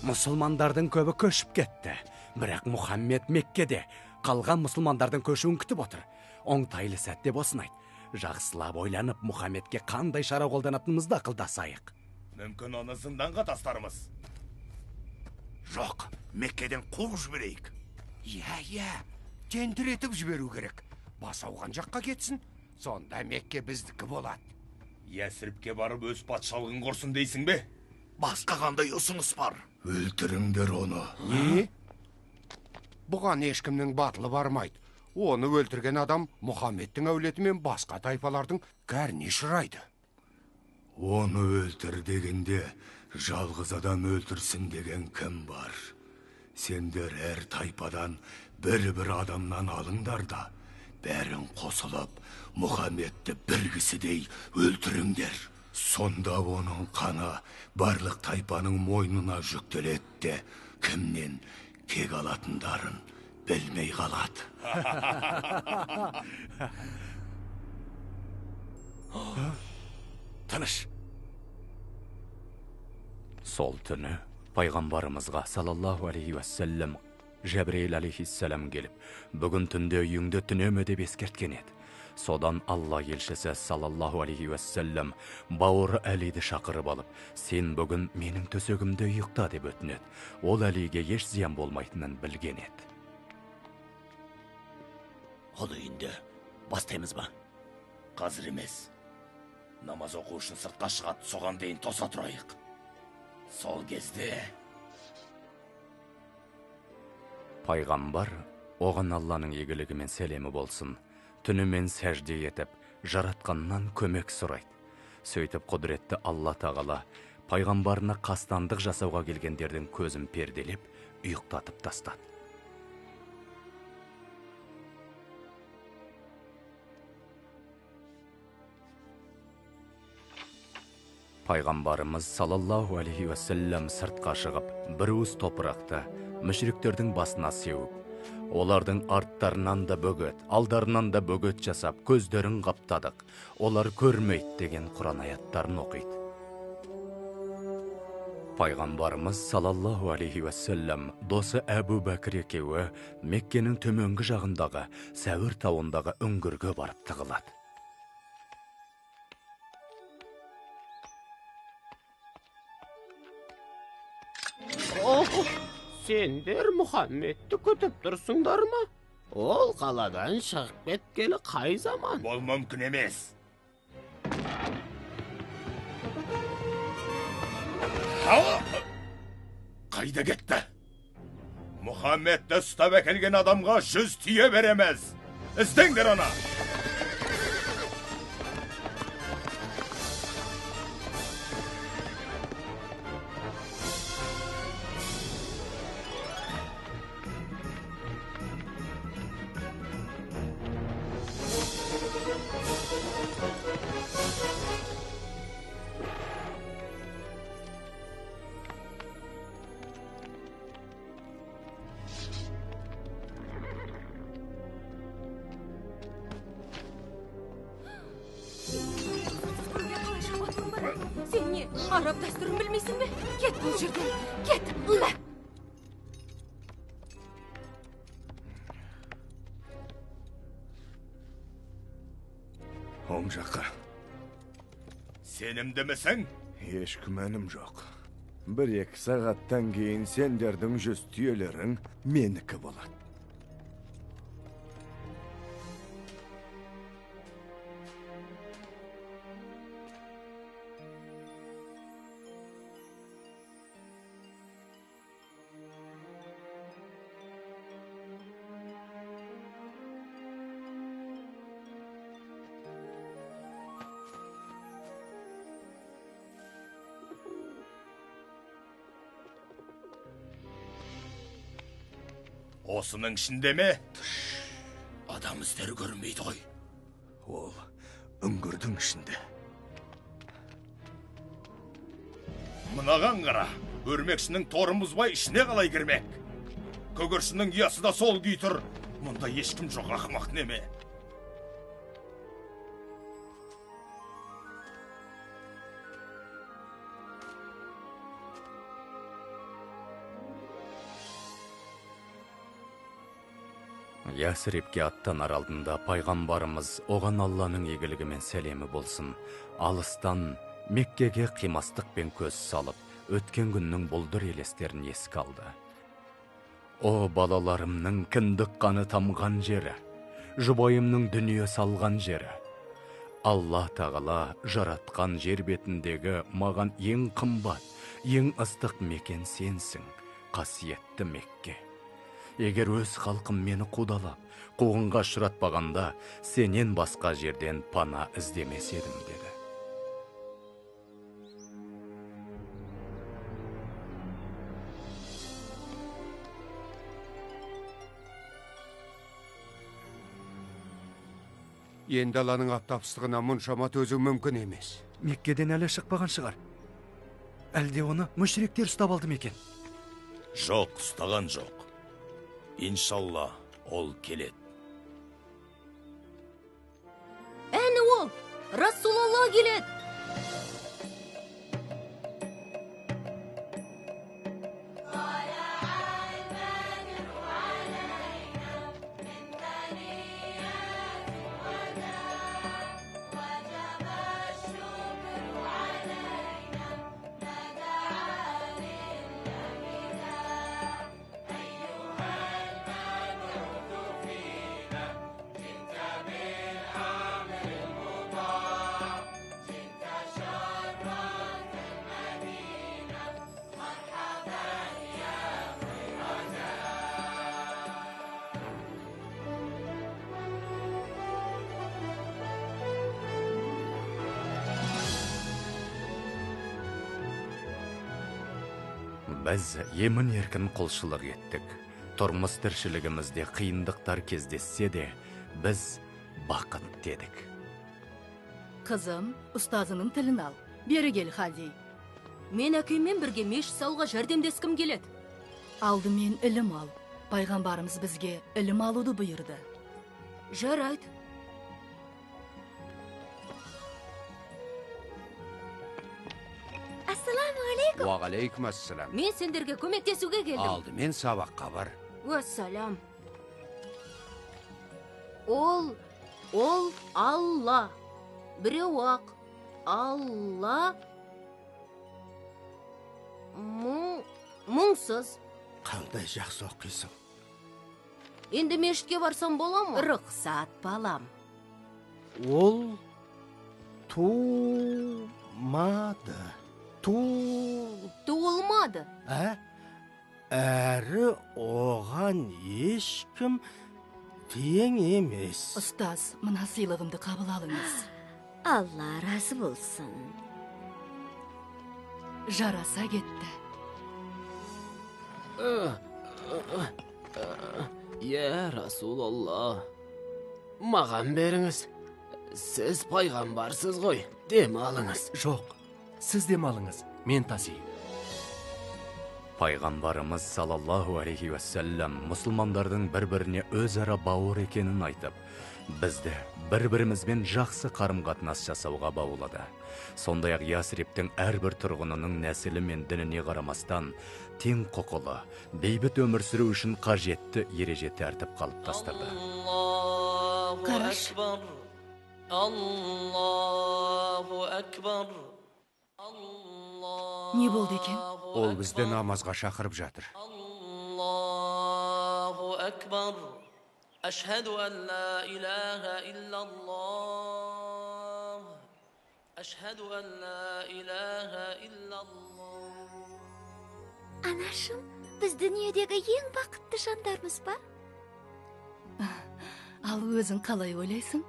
Мұсылмандардың көбі көшіп кетті. Бірақ Мұхаммед Меккеде қалған мұсылмандардың көшуін күтіп отыр. Оңтайлы сәтте босын айт. Жақсылап ойланып, Мұхаммедке қандай шара қолданатынымызды ақылдасайық. Мүмкін оны зынданға тастарымыз. Жоқ, Меккеден қуып жіберейік. Иә, тентіретіп жіберу керек. Бас ауған жаққа кетсін, сонда Мекке біздікі болады. Ясрипке барып өз патшалығын құрсын дейсің бе? Басқа қандай ұсыныс бар? Өлтіріңдер оны. Не? Бұған ешкімнің батылы бармайды. Оны өлтірген адам Мұхаммедтің әулеті мен басқа тайпалардың кәріне ұшырайды. Оны өлтір дегенде, жалғыз адам өлтірсін деген кім бар? Сендер әр тайпадан бір адамнан алыңдар да, бәрін қосылып, Мұхаммедті бір кісідей өлтіріңдер. Сонда оның қаны барлық тайпаның мойнына жүктеледі де, кімнен кек алатындарын білмей қалады. Тыныш. Сол түні пайғамбарымызға салаллаху алейхи уассалам Жәбірейіл алейхиссалам келіп, бүгін түнде үйіңді түнеме деп ескерткен еді. Содан Алла елшісі салаллаху алейхи уассалам бауыры Әлиді шақырып алып, сен бүгін менің төсегімде ұйықта деп өтінеді. Ол Әлиге еш зиян болмайтынын білген еді. Ол үйінде бастаймыз ба? Қазір емес. Намаз оқу үшін сыртқа шығады, соған дейін тоса тұрайық. Сол кезде Пайғамбар, оған Алланың игілігі мен сәлемі болсын, түнімен сәжде етіп, жаратқаннан көмек сұрайды. Сөйтіп құдіретті Алла тағала пайғамбарына қастандық жасауға келгендердің көзін перделеп, ұйықтатып тастады. Пайғамбарымыз салаллаху алейхи уассалам сыртқа шығып, бір уыс топырақты мүшриктердің басына сеуіп, олардың арттарынан да бөгет, алдарынан да бөгет жасап, көздерін қаптадық, олар көрмейді деген Құран аяттарын оқиды. Пайғамбарымыз салаллаху алейхи уассалам досы Әбу Бәкір екеуі Меккенің төменгі жағындағы Сәуір тауындағы үңгірге барып тығылады. Сендер Мұхаммедті күтіп тұрсыңдар ма? Ол қаладан шығып кеткелі қай заман? Ол мүмкін емес. Қайда кетті? Мұхаммедті ұстап әкелген адамға 100 түйе беремez. Іздеңдер оны. Сен не, араб дәстүрін білмейсің бе? Кет бұл жерден, кет! Лә! Оң жаққа. Сенімдімісің? Еш күмәнім жоқ. 1-2 сағаттан кейін сендердің 100 түйелерің менікі болады. Осының ішінде ме? Адам іздері көрінбейді ғой. Ол үңгірдің ішінде. Мынаған қара, өрмекшінің торын бұзбай ішіне қалай кірмек? Көгершінің ұясы да сол күй тұр. Мұнда ешкім жоқ, ақымақ неме? Ясрибке аттанар алдында пайғамбарымыз оған Алланың игілігі мен сәлемі болсын, алыстан Меккеге қимастықпен көз салып, өткен күннің бұлдыр елестерін еске алды. О балаларымның кіндік қаны тамған жері, жұбайымның дүние салған жері. Алла тағала жаратқан жер бетіндегі маған ең қымбат, ең ыстық мекен сенсің, қасиетті Мекке. Егер өз халқым мені қудалап, қуғынға ұшыратпағанда, сенен басқа жерден пана іздемес едім, деді. Енді аланың аптапсыздығына мұншама төзу мүмкін емес. Меккеден әлі шықпаған шығар. Әлде оны мүшриктер ұстап алды ма екен? Жоқ, ұстаған жоқ. Иншалла, ол келет. Әні ол, Расулалла келет. Біз емін еркін құлшылық еттік. Тұрмыс тіршілігімізде қиындықтар кездессе де, біз бақыт дедік. Қызым, ұстазының тілін ал. Бері кел, Хади. Мен әкеммен бірге мешіт салуға жәрдемдескім келеді. Алдымен ілім ал. Пайғамбарымыз бізге ілім алуды бұйырды. Жарайды. Ассаламу алейкум. Уағалейкум ассалам. Мен сендерге көмектесуге келдім. Алдымен сабаққа бар. Уассалам. Ол Алла. Біреу ақ. Алла. Мұңсыз. Қандай жақсы оқисың. Енді мешітке барсам бола ма? Рұқсат, балам. Ол туылмады. Туылмады. Әрі оған ешкім тең емес. Ұстаз, мына сыйлығымды қабыл алыңыз. Алла разы болсын. Жараса кетті. Я Расулалла, маған беріңіз. Сіз пайғамбарсыз ғой, дем алыңыз. Жоқ, сіз дем алыңыз, мен тасиын. Пайғамбарымыз салаллаху алейхи уассалам мұсылмандардың бір-біріне өзара бауыр екенін айтып, бізді бір-бірімізбен жақсы қарым-қатынас жасауға баулады. Сондай-ақ Ясриптің әрбір тұрғынының нәсілі мен дініне қарамастан тең құқылы, бейбіт өмір сүру үшін қажетті ереже тәртіп қалыптастырды. Қараш. Аллаху акбар. Не болды екен? Ол бізді намазға шақырып жатыр. Аллаху акбар. Ашхаду ан ла илаха иллаллах. Ашхаду ан ла илаха иллаллах. Анашым, біз дүниедегі ең бақытты жандармыз ба? Ал өзің қалай ойлайсың?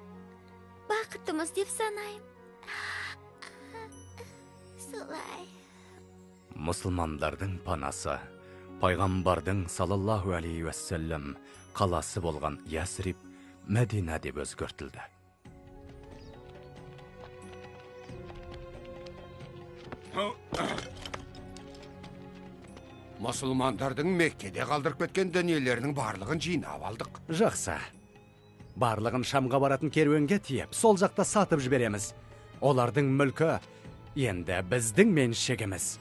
Бақыттымыз деп санайым. Солай. Мұсылмандардың панасы, пайғамбардың салаллаху алейхи уассалам қаласы болған Ясриб Мәдина деп өзгертілді. Мұсылмандардың Меккеде қалдырып кеткен дүниелерінің барлығын жинап алдық. Жақсы. Барлығын Шамға баратын керуенге тиеп, сол жақта сатып жібереміз. Олардың мүлкі енді біздің меншігіміз.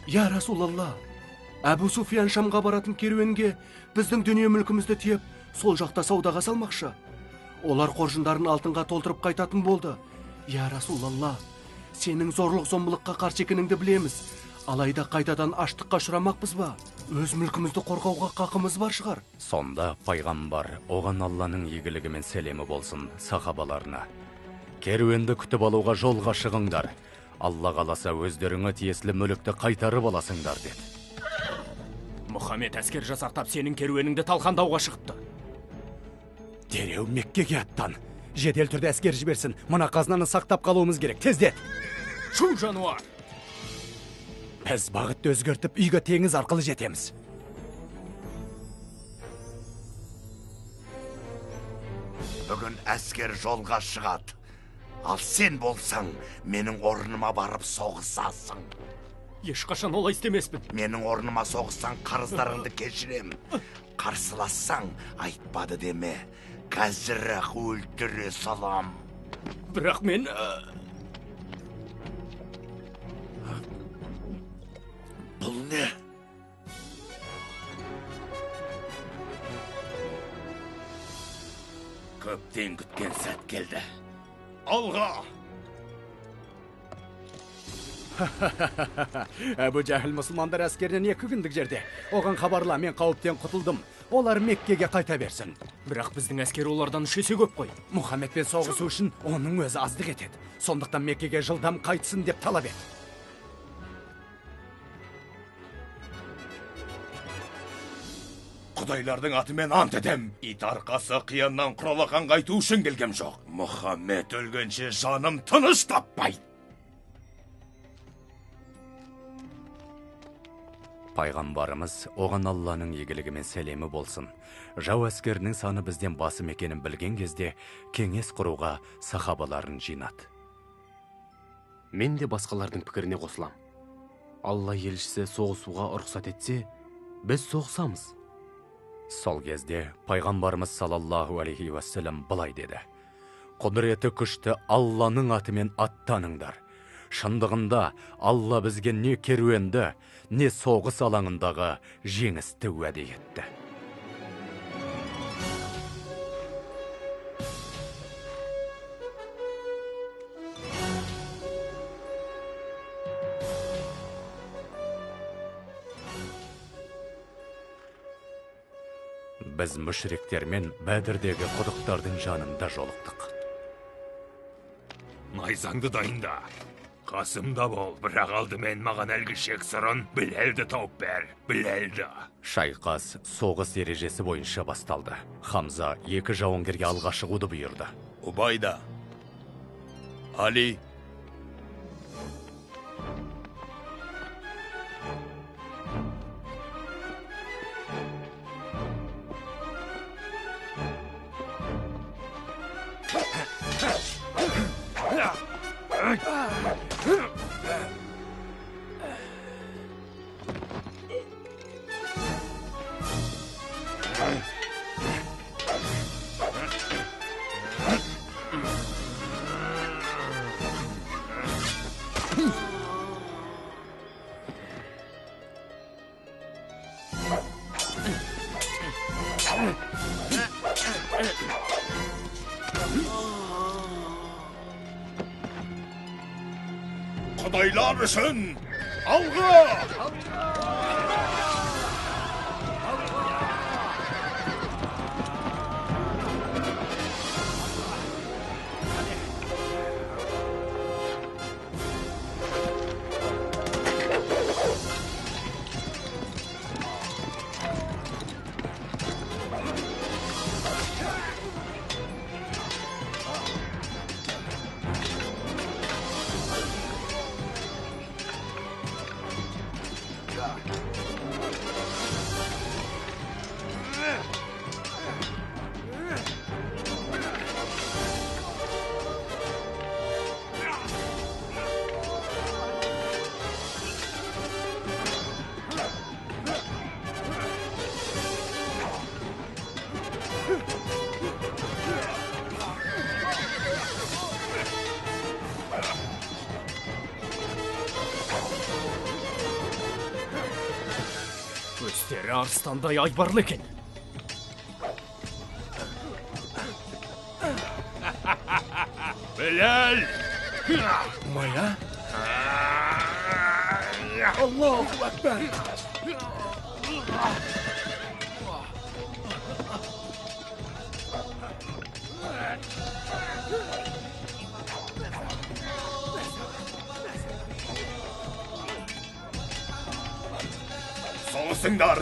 Я Расулалла, Әбу Суфиян Шамға баратын керуенге біздің дүние мүлкімізді тиеп, сол жақта саудаға салмақшы. Олар қоржындарын алтынға толтырып қайтатын болды. Я Расулалла, Сенің зорлық зомбылыққа қарсы екеніңді білеміз. Алайда қайтадан аштыққа ұшырамақпыз ба? Өз мүлкімізді қорғауға қақымыз бар шығар. Сонда пайғамбар оған Алланың игілігі мен сәлемі болсын сахабаларына. Керуенді күтіп алуға жолға шығыңдар. Алла қаласа өздеріңе тиесілі мүлікті қайтарып аласыңдар деді. Мұхаммед әскер жасақтап сенің керуеніңді талқандауға шығыпты. Дереу Меккеге аттан. Жедел түрде әскер жіберсін. Мына қазынаны сақтап қалуымыз керек. Тездет. Шу жануар! Біз бағытты өзгертіп, үйге теңіз арқылы жетеміз. Бүгін әскер жолға шығады. Ал сен болсаң, менің орныма барып соғысасың. Ешқашан олай істемеспін. Менің орныма соғыссаң, қарыздарыңды кешірем. Қарсылассаң, айтпады деме. Қазір-ақ өлтіре салам. Бірақ мен... Бұл не? Көптен күткен сәт келді. Алға! Әбу Жәһіл мұсылмандар әскерінен 2 күндік жерде. Оған хабарла, мен қауіптен құтылдым. Олар Меккеге қайта берсін. Бірақ біздің әскер олардан 3 есе көп қой. Мұхаммедпен соғысу үшін оның өзі аздық етеді. Сондықтан Меккеге жылдам қайтсын деп талап ет. Құдайлардың атымен ант етем. Ит арқасы қияннан құралақан қайту үшін келгем жоқ. Мұхаммед өлгенше жаным тыныш таппайды. Пайғамбарымыз оған Алланың игілігі мен сәлемі болсын. Жау әскерінің саны бізден басым екенін білген кезде кеңес құруға сахабаларын жинады. Мен де басқалардың пікіріне қосылам. Алла елшісі соғысуға рұқсат етсе, біз соғысамыз. Сол кезде пайғамбарымыз саллаллаху алейхи уассалам былай деді. Құдіреті күшті Алланың атымен аттаныңдар. Шындығында Алла бізге не керуенді, не соғыс алаңындағы жеңісті уәде етті. Біз мүшриктермен Бәдірдегі құдықтардың жанында жолықтық. Найзаңды дайында. Қасымда бол, бірақ алдымен маған әлгі шек сырын Біләлді тауып бер, Біләлді. Шайқас соғыс ережесі бойынша басталды. Хамза 2 жауынгерге алға шығуды бұйырды. Убайда, Али, Құдайлар үшін алға! Өстері арыстандай айбарлы екен. Біләл! Мая? Allahu Akbar. Soğusunlar!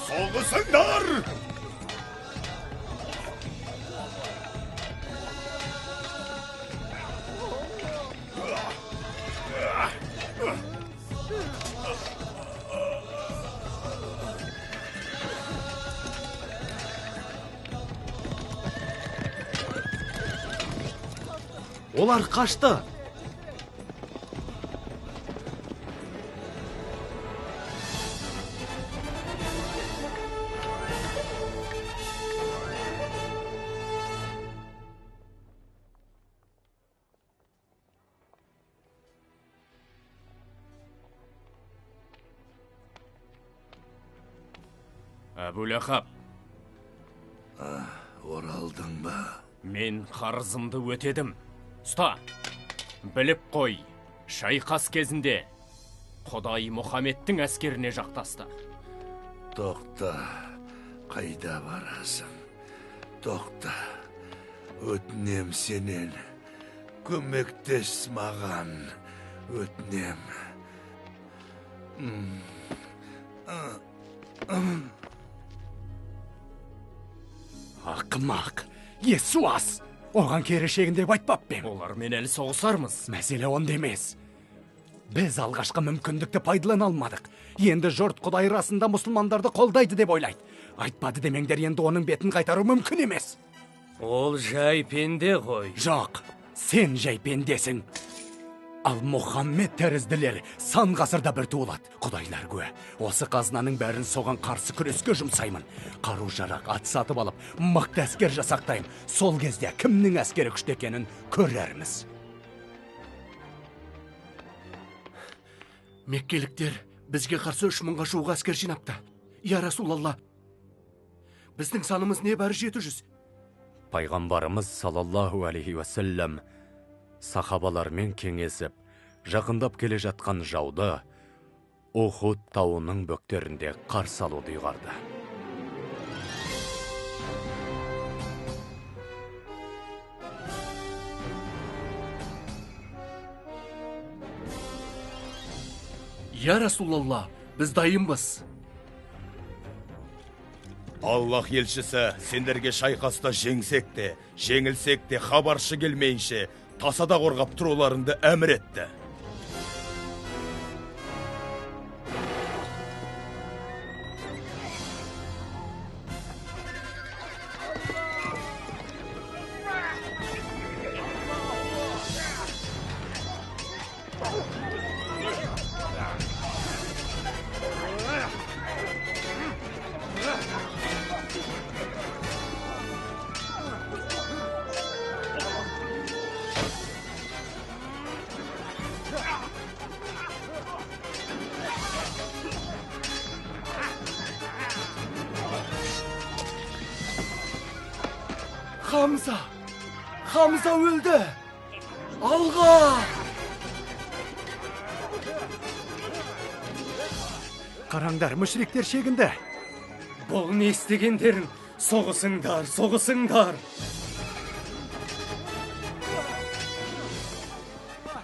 Soğusunlar! Olar kaçtı. Әбу Лахаб, Оралдың ба? мен қарызымды өтедім. Ұста, біліп қой, шайқас кезінде Құдай Мұхаммедтің әскеріне жақтасты. Тоқта, қайда барасың? Тоқта, өтінем сенен, көмектес маған, өтінем. Ақымақ, Есуас, оған керешегін деп айтпап бем. Олармен әлі соғысармыз. Мәселе онда емес. Біз алғашқы мүмкіндікті пайдалана алмадық. Енді жұрт Құдай расында мұсылмандарды қолдайды деп ойлайды. Айтпады демеңдер, енді оның бетін қайтару мүмкін емес. Ол жай пенде ғой. Жоқ, сен жай пендесің. Ал Мұхаммед тәрізділер сан ғасырда бір туылады. Құдайлар куә. Осы қазынаның бәрін соған қарсы күреске жұмсаймын. Қару жарақ, ат сатып алып, мықты әскер жасақтаймын. Сол кезде кімнің әскері күшті екенін көрерміз. Меккеліктер бізге қарсы 3000-ға жуық әскер жинапты. Я Расулалла, біздің санымыз не бәрі 700. Пайғамбарымыз саллаллаху алейхи уассалам сахабалармен кеңесіп, жақындап келе жатқан жауды Ухуд тауының бөктерінде қарсы алуды ұйғарды. Я Расулалла, біз дайынбыз. Аллах елшісі, сендерге шайқаста жеңсек те, жеңілсек те хабаршы келмейінше, тасада қорғап тұруларыңды әмір етті. Хамза өлді. Алға! Қараңдар, мүшриктер шегінді. Бұл не істегендерің? Соғысыңдар, соғысыңдар.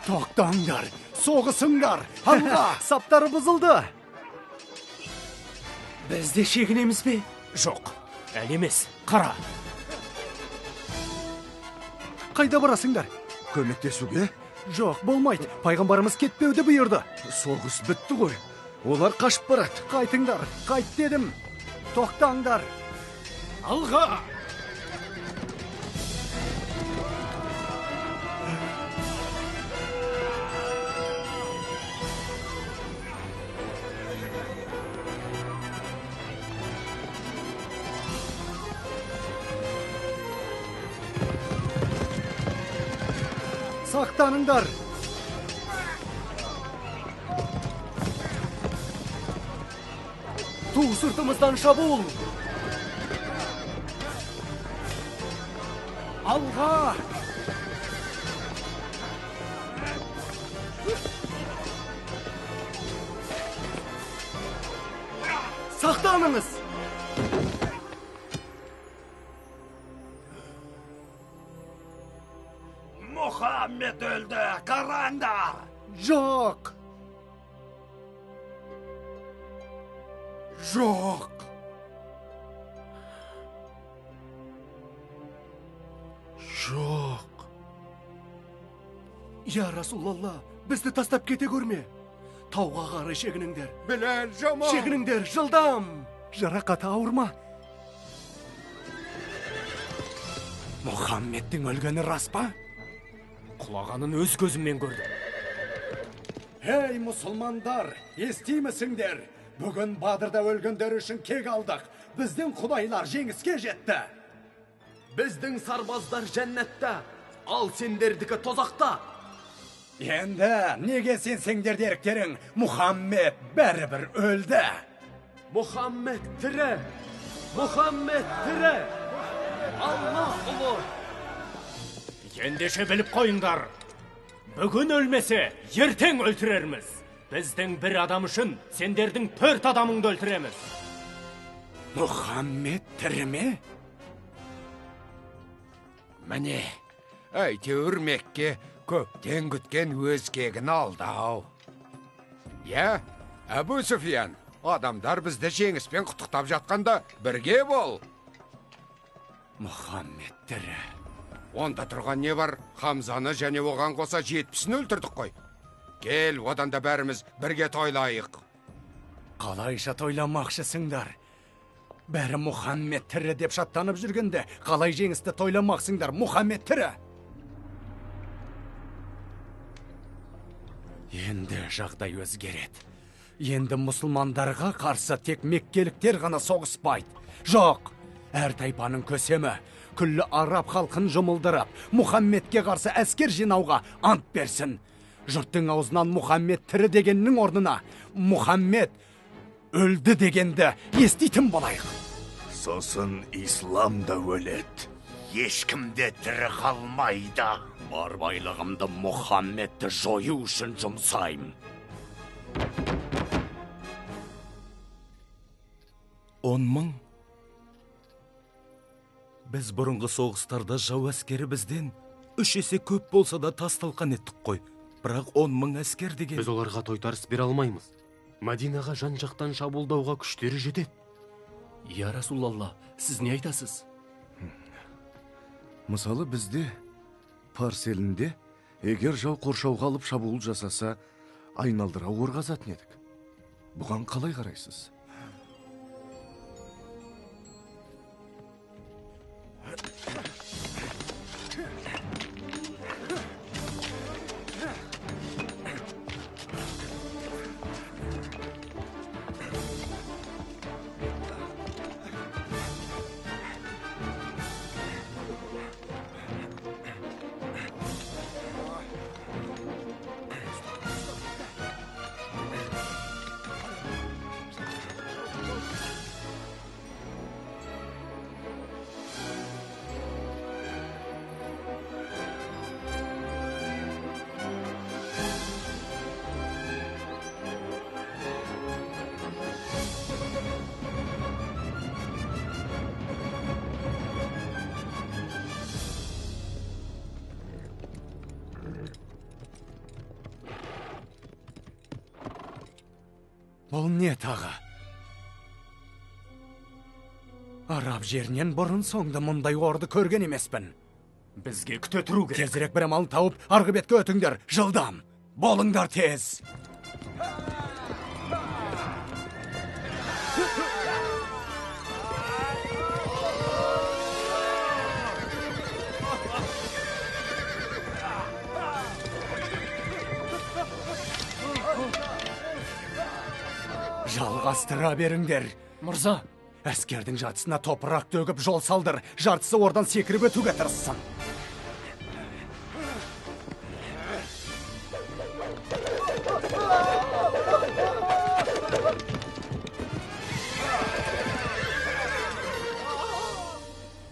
Тоқтаңдар, соғысыңдар. Алға, саптары бұзылды. Біз де шегінеміз бе? Жоқ, әлі емес. Қара. Қайда барасыңдар? Көмектесуге? Жоқ, болмайды. Пайғамбарымыз кетпеуді бұйырды. Соғыс бітті ғой. Олар қашып барады. Қайтыңдар, қайт дедім. Тоқтаңдар. Алға! Сақтаныңдар. Ту сыртымыздан шабуыл. Алға! Тоқтаңыз! Мұхаммед өлді, қараңдар! Жоқ! Жоқ! Жоқ! Я Расулалла, бізді тастап кете көрме. Тауға қарай шегініңдер. Біләл, жаман! Шегініңдер, жылдам! Жарақаты ауырма. Мұхаммедтің өлгені рас па? Құлағанын өз көзіммен көрдім. Ей мұсылмандар, естимісіңдер? Бүгін Бадырда өлгендер үшін кек алдық. Біздің құдайлар жеңіске жетті. Біздің сарбаздар жәннатта, ал сендердікі тозақта. Енді неге сенсеңдер деректерің, Мұхаммед бәрібір өлді. Мұхаммед тірі! Мұхаммед тірі! Алла ұлы! Ендеше біліп қойыңдар. Бүгін өлмесе, ертең өлтірерміз. Біздің бір адам үшін сендердің 4 адамыңды өлтіреміз. Мұхаммед тірі ме? Міне, әйтеуір Мекке көптен күткен өз кегін алды ау. Я, Әбу Суфиян, адамдар бізді жеңіспен құттықтап жатқанда бірге бол. Мұхаммед тірі. Онда тұрған не бар? Хамзаны және оған қоса 70-ін өлтірдік қой. Кел, одан да бәріміз бірге тойлайық. Қалайша тойламақшысыңдар? Бәрі Мұхаммед тірі деп шаттанып жүргенде, қалай жеңісті тойламақсыңдар? Мұхаммед тірі. Енді жағдай өзгереді. Енді мұсылмандарға қарсы тек меккеліктер ғана соғыспайды. Жоқ, әр тайпаның көсемі, күллі араб халқын жұмылдырып, Мұхаммедке қарсы әскер жинауға ант берсін. Жұрттың аузынан Мұхаммед тірі дегеннің орнына Мұхаммед өлді дегенді еститін болайық. Сосын ислам да өледі. Ешкімде тірі қалмайды. Бар байлығымды Мұхаммедті жою үшін жұмсайым. 10 мың? Біз бұрынғы соғыстарда жау әскері бізден 3 есе көп болса да тас-талқан еттік қой. Бірақ 10 мың әскер деген... Біз оларға тойтарыс бере алмаймыз. Мәдинаға жан-жақтан шабуылдауға күштері жетеді. Я Расулалла, сіз не айтасыз? Мысалы бізде, Парс елінде, егер жау қоршауға алып шабуыл жасаса, айналдыра орғазатын едік. Бұған қалай қарайсыз? Бұл не тағы? Араб жерінен бұрын соңды мұндай орды көрген емеспін. Бізге күте тұру керек. Тезірек бір амал тауып, арғы бетке өтіңдер, жылдам. Болыңдар тез. Жалғастыра беріңдер. Мырза, әскердің жартысына топырақ төгіп жол салдыр, жартысы ордан секіріп өтуге тырыссын.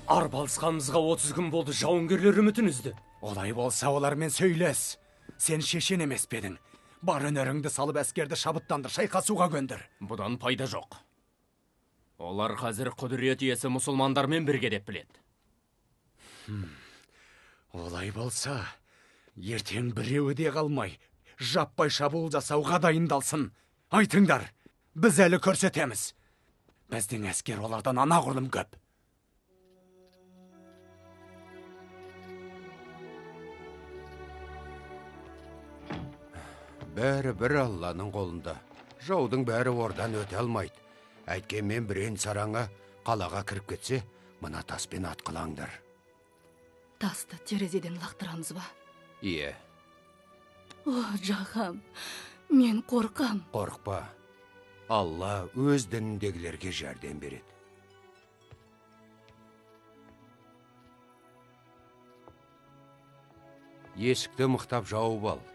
арбалысқанымызға 30 күн болды, жауынгерлер үмітін үзді. Олай болса олармен сөйлес. Сен шешен емес педің. Бар өнеріңді салып әскерді шабыттандыр, шайқасуға көндір. Бұдан пайда жоқ. Олар қазір құдірет иесі мұсылмандармен бірге деп біледі. Олай болса, ертең біреуі де қалмай, жаппай шабуыл жасауға дайындалсын. Айтыңдар, біз әлі көрсетеміз. Біздің әскер олардан анағұрлым көп. Бәрі бір Алланың қолында. Жаудың бәрі ордан өте алмайды. Әйткенмен бірен сараңа қалаға кіріп кетсе, мына таспен атқылаңдар. Тасты терезеден лақтырамыз ба? Ие. О, жағам, мен қорқам. Қорқпа. Алла өз дініндегілерге жәрдем береді. Есікті мықтап жауып ал.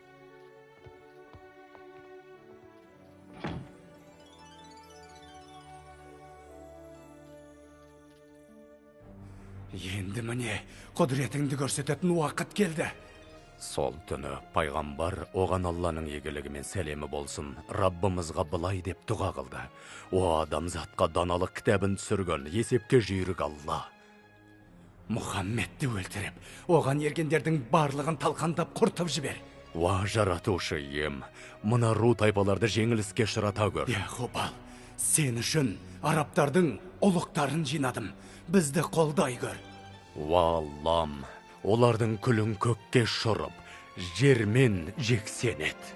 Енді міне, құдіретіңді көрсететін уақыт келді. Сол түні пайғамбар оған Алланың игілігі мен сәлемі болсын, Раббымызға былай деп дұға қылды. О адамзатқа даналық кітабын түсірген есепке жүйрік Алла. Мұхаммедті өлтіріп, оған ергендердің барлығын талқандап құртып жібер. Уа жаратушы ием, мына ру тайпаларды жеңіліске ұшырата көр. Хубал, сен үшін арабтардың ұлықтарын жинадым. Бізді қолдай көр. Уа Аллам, олардың күлін көкке шұрып, жермен жексен ет.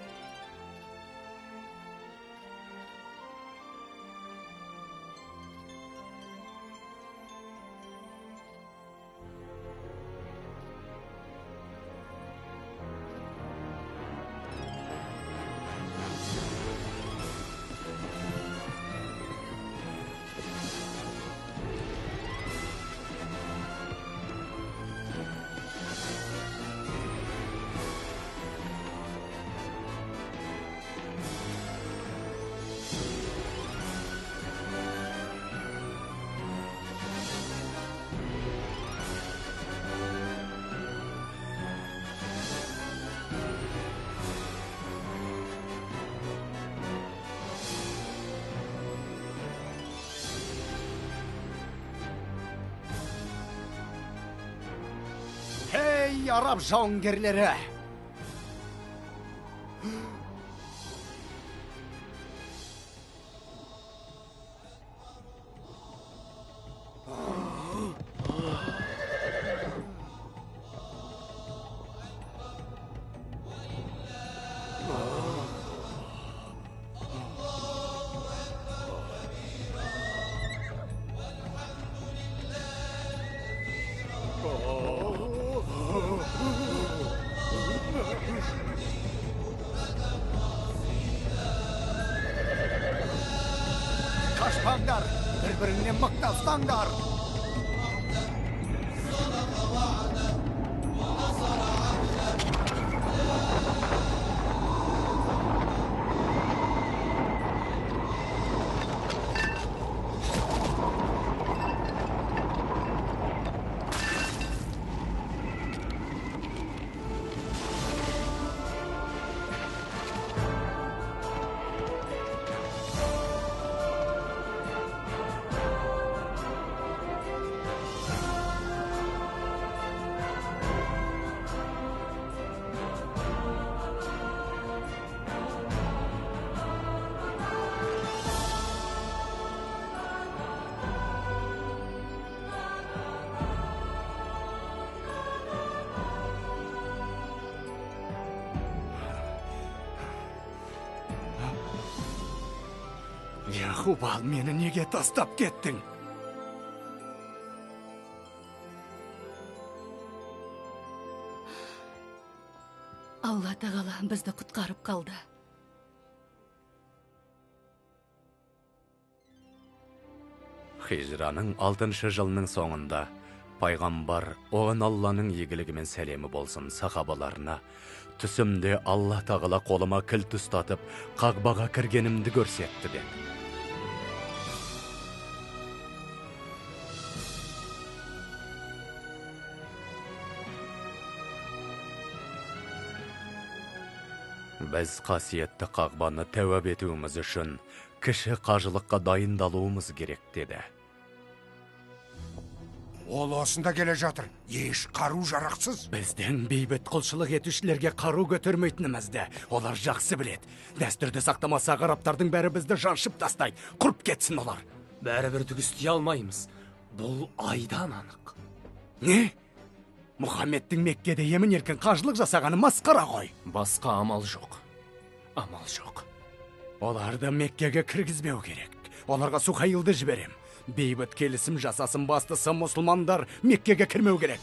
Ей, араб жауынгерлері! Kaçpanglar, birbirine mıknatıslanlar. Яхубал, мені неге тастап кеттің? Алла тағала бізді құтқарып қалды. Хижраның 6-шы жылының соңында пайғамбар оған Алланың игілігі мен сәлемі болсын сахабаларына, түсімде Алла тағала қолыма кілт ұстатып, қағбаға кіргенімді көрсетті деді. Біз қасиетті қағбаны тәуап етуіміз үшін кіші қажылыққа дайындалуымыз керек деді. Ол осында келе жатыр. Еш қару жарақсыз. Біздің бейбіт құлшылық етушілерге қару көтермейтінімізді олар жақсы білет. Дәстүрді сақтамаса ғараптардың бәрі бізді жаншып тастайды. Құрып кетсін олар. Бәрібір түк істей алмаймыз. Бұл айдан анық. Не? Мұхаммедтің Меккеде емін еркін қажылық жасағаны масқара ғой. Басқа амал жоқ. Амал жоқ. Оларды Меккеге кіргізбеу керек. Оларға Сухайлды жіберем. Бейбіт келісім жасасын, бастысы мұсылмандар Меккеге кірмеу керек.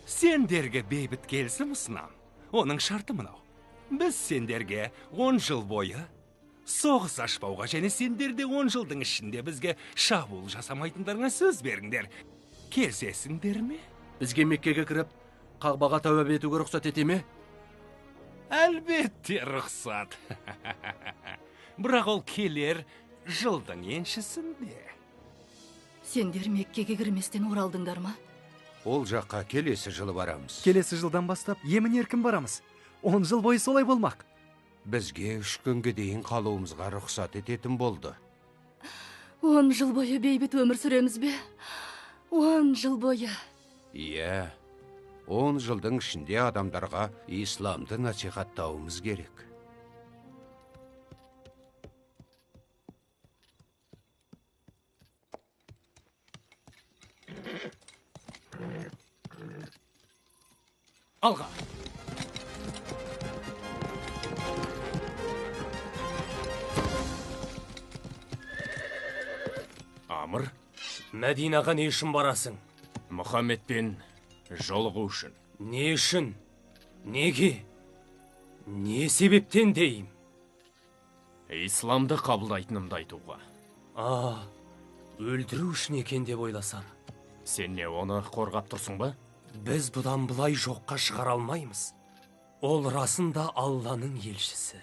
Сендерге бейбіт келісім ұсынам. Оның шарты мынау. Біз сендерге 10 жыл бойы соғыс ашпауға, және сендерде 10 жылдың ішінде бізге шабуыл жасамайтындарыңа сөз беріңдер. Келсесіңдер ме? Бізге Меккеге кіріп, Қағбаға тәуәбе етуге рұқсат ете ме? Әлбетте рұқсат. Бірақ ол келер жылдың еншісінде. Сендер Меккеге кірместен оралдыңдар ма? Ол жаққа келесі жылы барамыз. Келесі жылдан бастап емін еркін барамыз. 10 жыл бойы солай болмақ. Бізге 3 күнге дейін қалуымызға рұқсат ететін болды. 10 жыл бойы бейбіт өмір сүреміз бе? 10 жыл бойы. Иә, 10 жылдың ішінде адамдарға исламды насихаттауымыз керек. Алға. Амыр, Мәдинаға не үшін барасың? Мұхаммедпен жолығу үшін. Не үшін? Неге? Не себептен дейім? Исламды қабылдайтынымды айтуға. Өлдіру үшін екен деп ойласам. Сен не оны қорғап тұрсың ба? Біз бұдан бұлай жоққа шығара алмаймыз. Ол расында Алланың елшісі.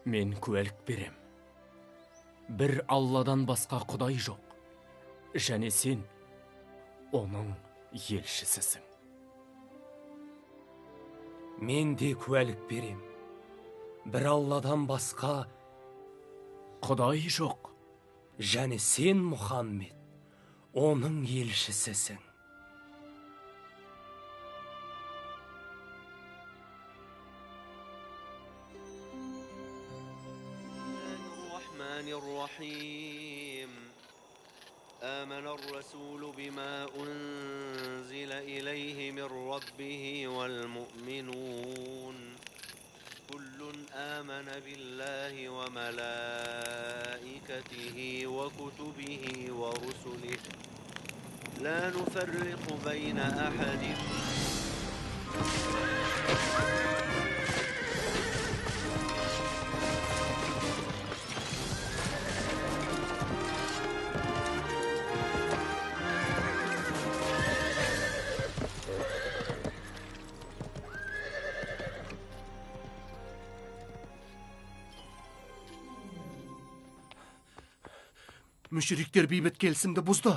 Мен куәлік берем. Бір Алладан басқа құдай жоқ. Және сен оның елшісісің. Мен де куәлік берем. Бір Алладан басқа құдай жоқ. Және сен, Мұхаммед, оның елшісісің. الرحيم آمن الرسول بما أنزل إليه من ربه والمؤمنون كل آمن بالله وملائكته وكتبه ورسله لا نفرق بين أحد Мүшриктер бейбіт келісімді бұзды.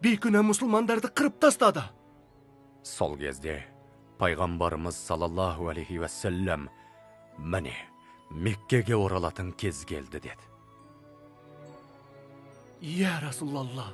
Бейкүнә мұсылмандарды қырып тастады. Сол кезде пайғамбарымыз саллаллаху алейхи уассалам міне Меккеге оралатын кез келді деді. Я Расулалла.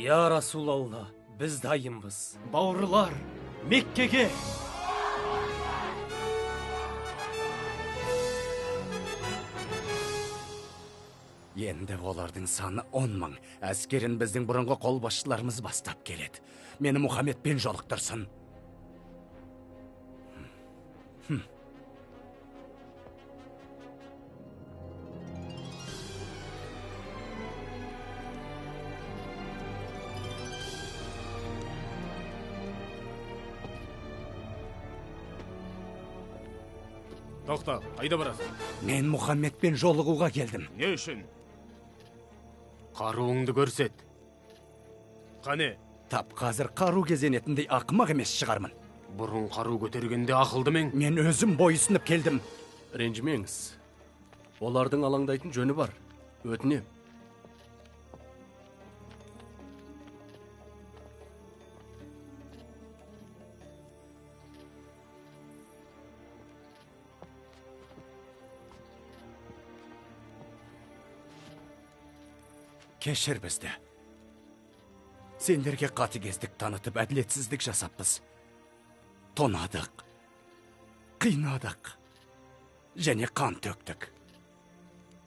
Я Расулалла, біз дайынбыз. Бауырлар, Меккеге! Енді олардың саны 10 мың. Әскерін біздің бұрынғы қолбасшыларымыз бастап келеді. Мені Мұхаммедпен жолықтырсын. Тоқта, қайда барасың? Мен Мұхаммедпен жолығуға келдім. Не үшін? Қаруыңды көрсет. Қане? Тап қазір қару кезенетіндей ақымақ емес шығармын. Бұрын қару көтергенде ақылды мен. Мен өзім бойысынып келдім. Ренжімеңіз. Олардың алаңдайтын жөні бар. Өтінем. Кешір бізді. Сендерге қатыгездік танытып, әділетсіздік жасаппыз. Тонадық, қинадық, және қан төктік.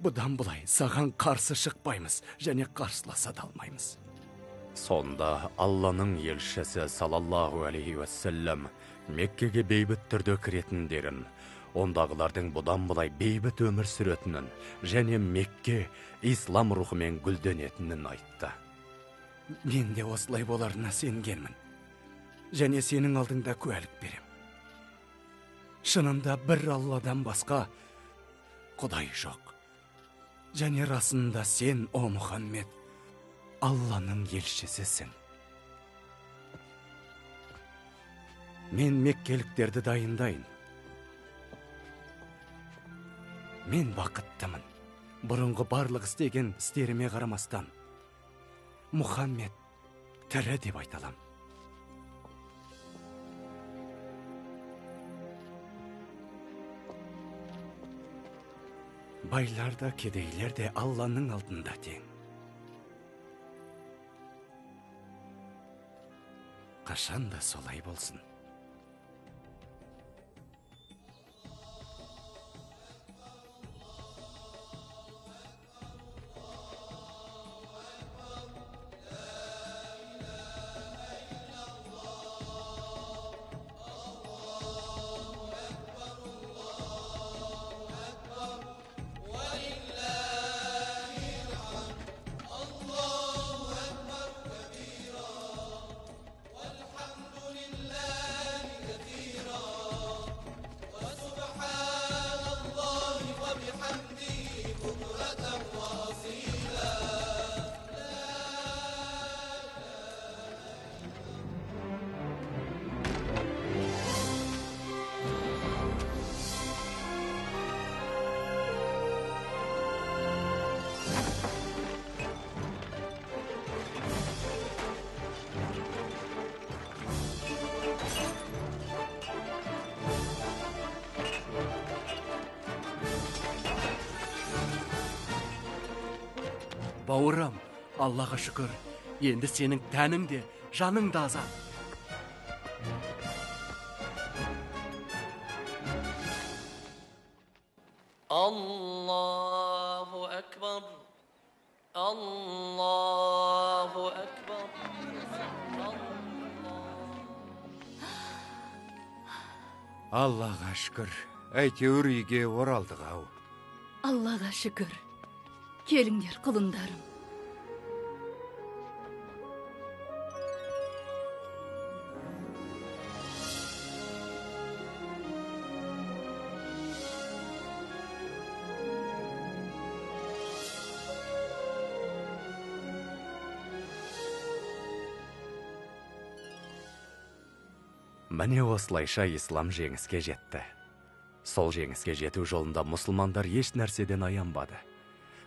Бұдан бұлай саған қарсы шықпаймыз, және қарсыласа да алмаймыз. Сонда Алланың елшісі салаллаху алейхи уассалам Меккеге бейбіт түрде кіретіндерін, ондағылардың бұдан бұлай бейбіт өмір сүретінін, және Мекке ислам рухымен гүлденетінін айтты. Мен де осылай боларына сенгенмін. Және сенің алдыңда куәлік берем. Шынында бір Алладан басқа Құдай жоқ. Және расында сен, о Мұхаммед, Алланың елшісісің. Мен меккеліктерді дайындайын. Мен бақыттымын. Бұрынғы барлық істеген істеріме қарамастан Мұхаммед тірі деп айталам. Байлар да, кедейлер де Алланың алдында тең. Қашан да солай болсын. Бауырым, Аллаға шүкір, енді сенің тәнің де, жаның да азат. Аллаху акбар. Аллаху акбар. Аллаға шүкір, әйтеуір үйге оралдық ау. Аллаға шүкір. Келіңдер, құлындарым. Міне осылайша ислам жеңіске жетті. Сол жеңіске жету жолында мұсылмандар еш нәрседен аянбады.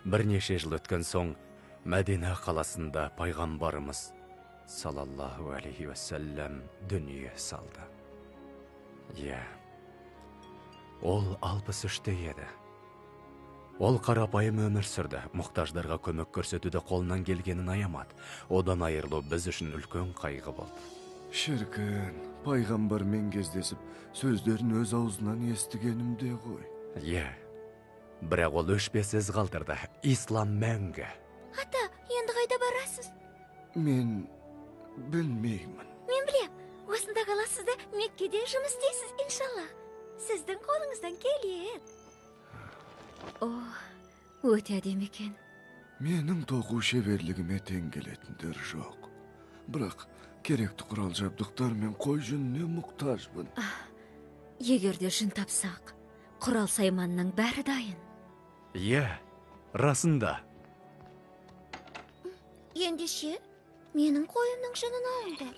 Бірнеше жыл өткен соң Мәдина қаласында пайғамбарымыз салаллаху алейхи уассалам дүние салды. Ол 63-те еді. Ол қарапайым өмір сүрді, мұқтаждарға көмек көрсетуді қолынан келгенін аямады. Одан айырылу біз үшін үлкен қайғы болды. Шіркін, пайғамбармен кездесіп, сөздерін өз аузынан естігенімде ғой. Бірақ ол өшпесіз қалдырды. Ислам мәңгі. Ата, енді қайда барасыз? Мен білмеймін. Мен білем, осында қаласыз да Меккеде жұмыс істейсіз, иншалла. Сіздің қолыңыздан келеді. Өте әдемі екен. Менің тоқу шеберлігіме тең келетіндер жоқ. Бірақ керекті құрал жабдықтар мен қой жүніне мұқтажбын. Егерде жүн тапсақ, Құрал сайманның бәрі дайын. Иә, расында. Ендеше, менің қойымның жынын алыңдар.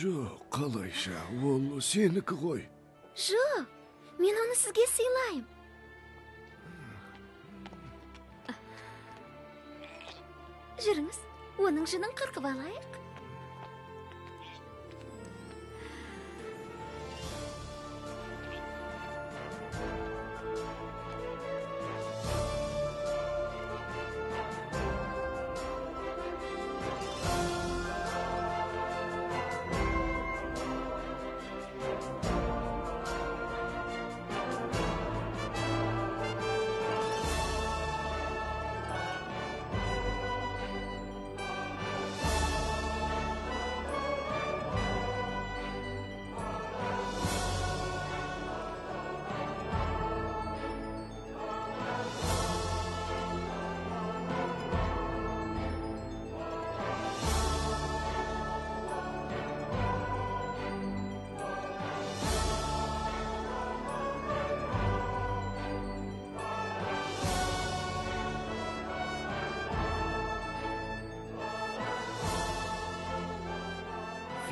Жоқ, қалайша, ол сенікі ғой. Жоқ, мен оны сізге сыйлайым. Жүріңіз, оның жынын қырқып алайық.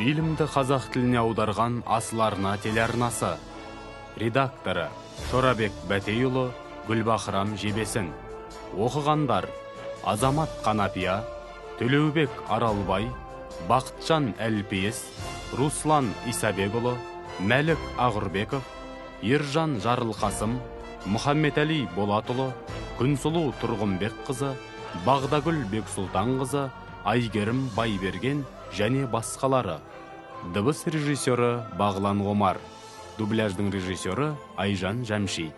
Фильмді қазақ тіліне аударған Асыл арна телеарнасы. Редакторы Шорабек Бәтейұлы, Гүлбахрам Жебесін. Оқығандар Азамат Қанапия, Төлеубек Аралбай, Бақытжан Әлпейіс, Руслан Исабекұлы, Мәлік Ағырбеков, Ержан Жарылқасым, Мұхаммедәли Болатұлы, Күнсұлу Тұрғынбек қызы, Бағдагүл Бексұлтан қызы, Айгерім Байберген және басқалары. Дыбыс режиссері Бағлан Омар. Дубляждың режиссері Айжан Жәмши.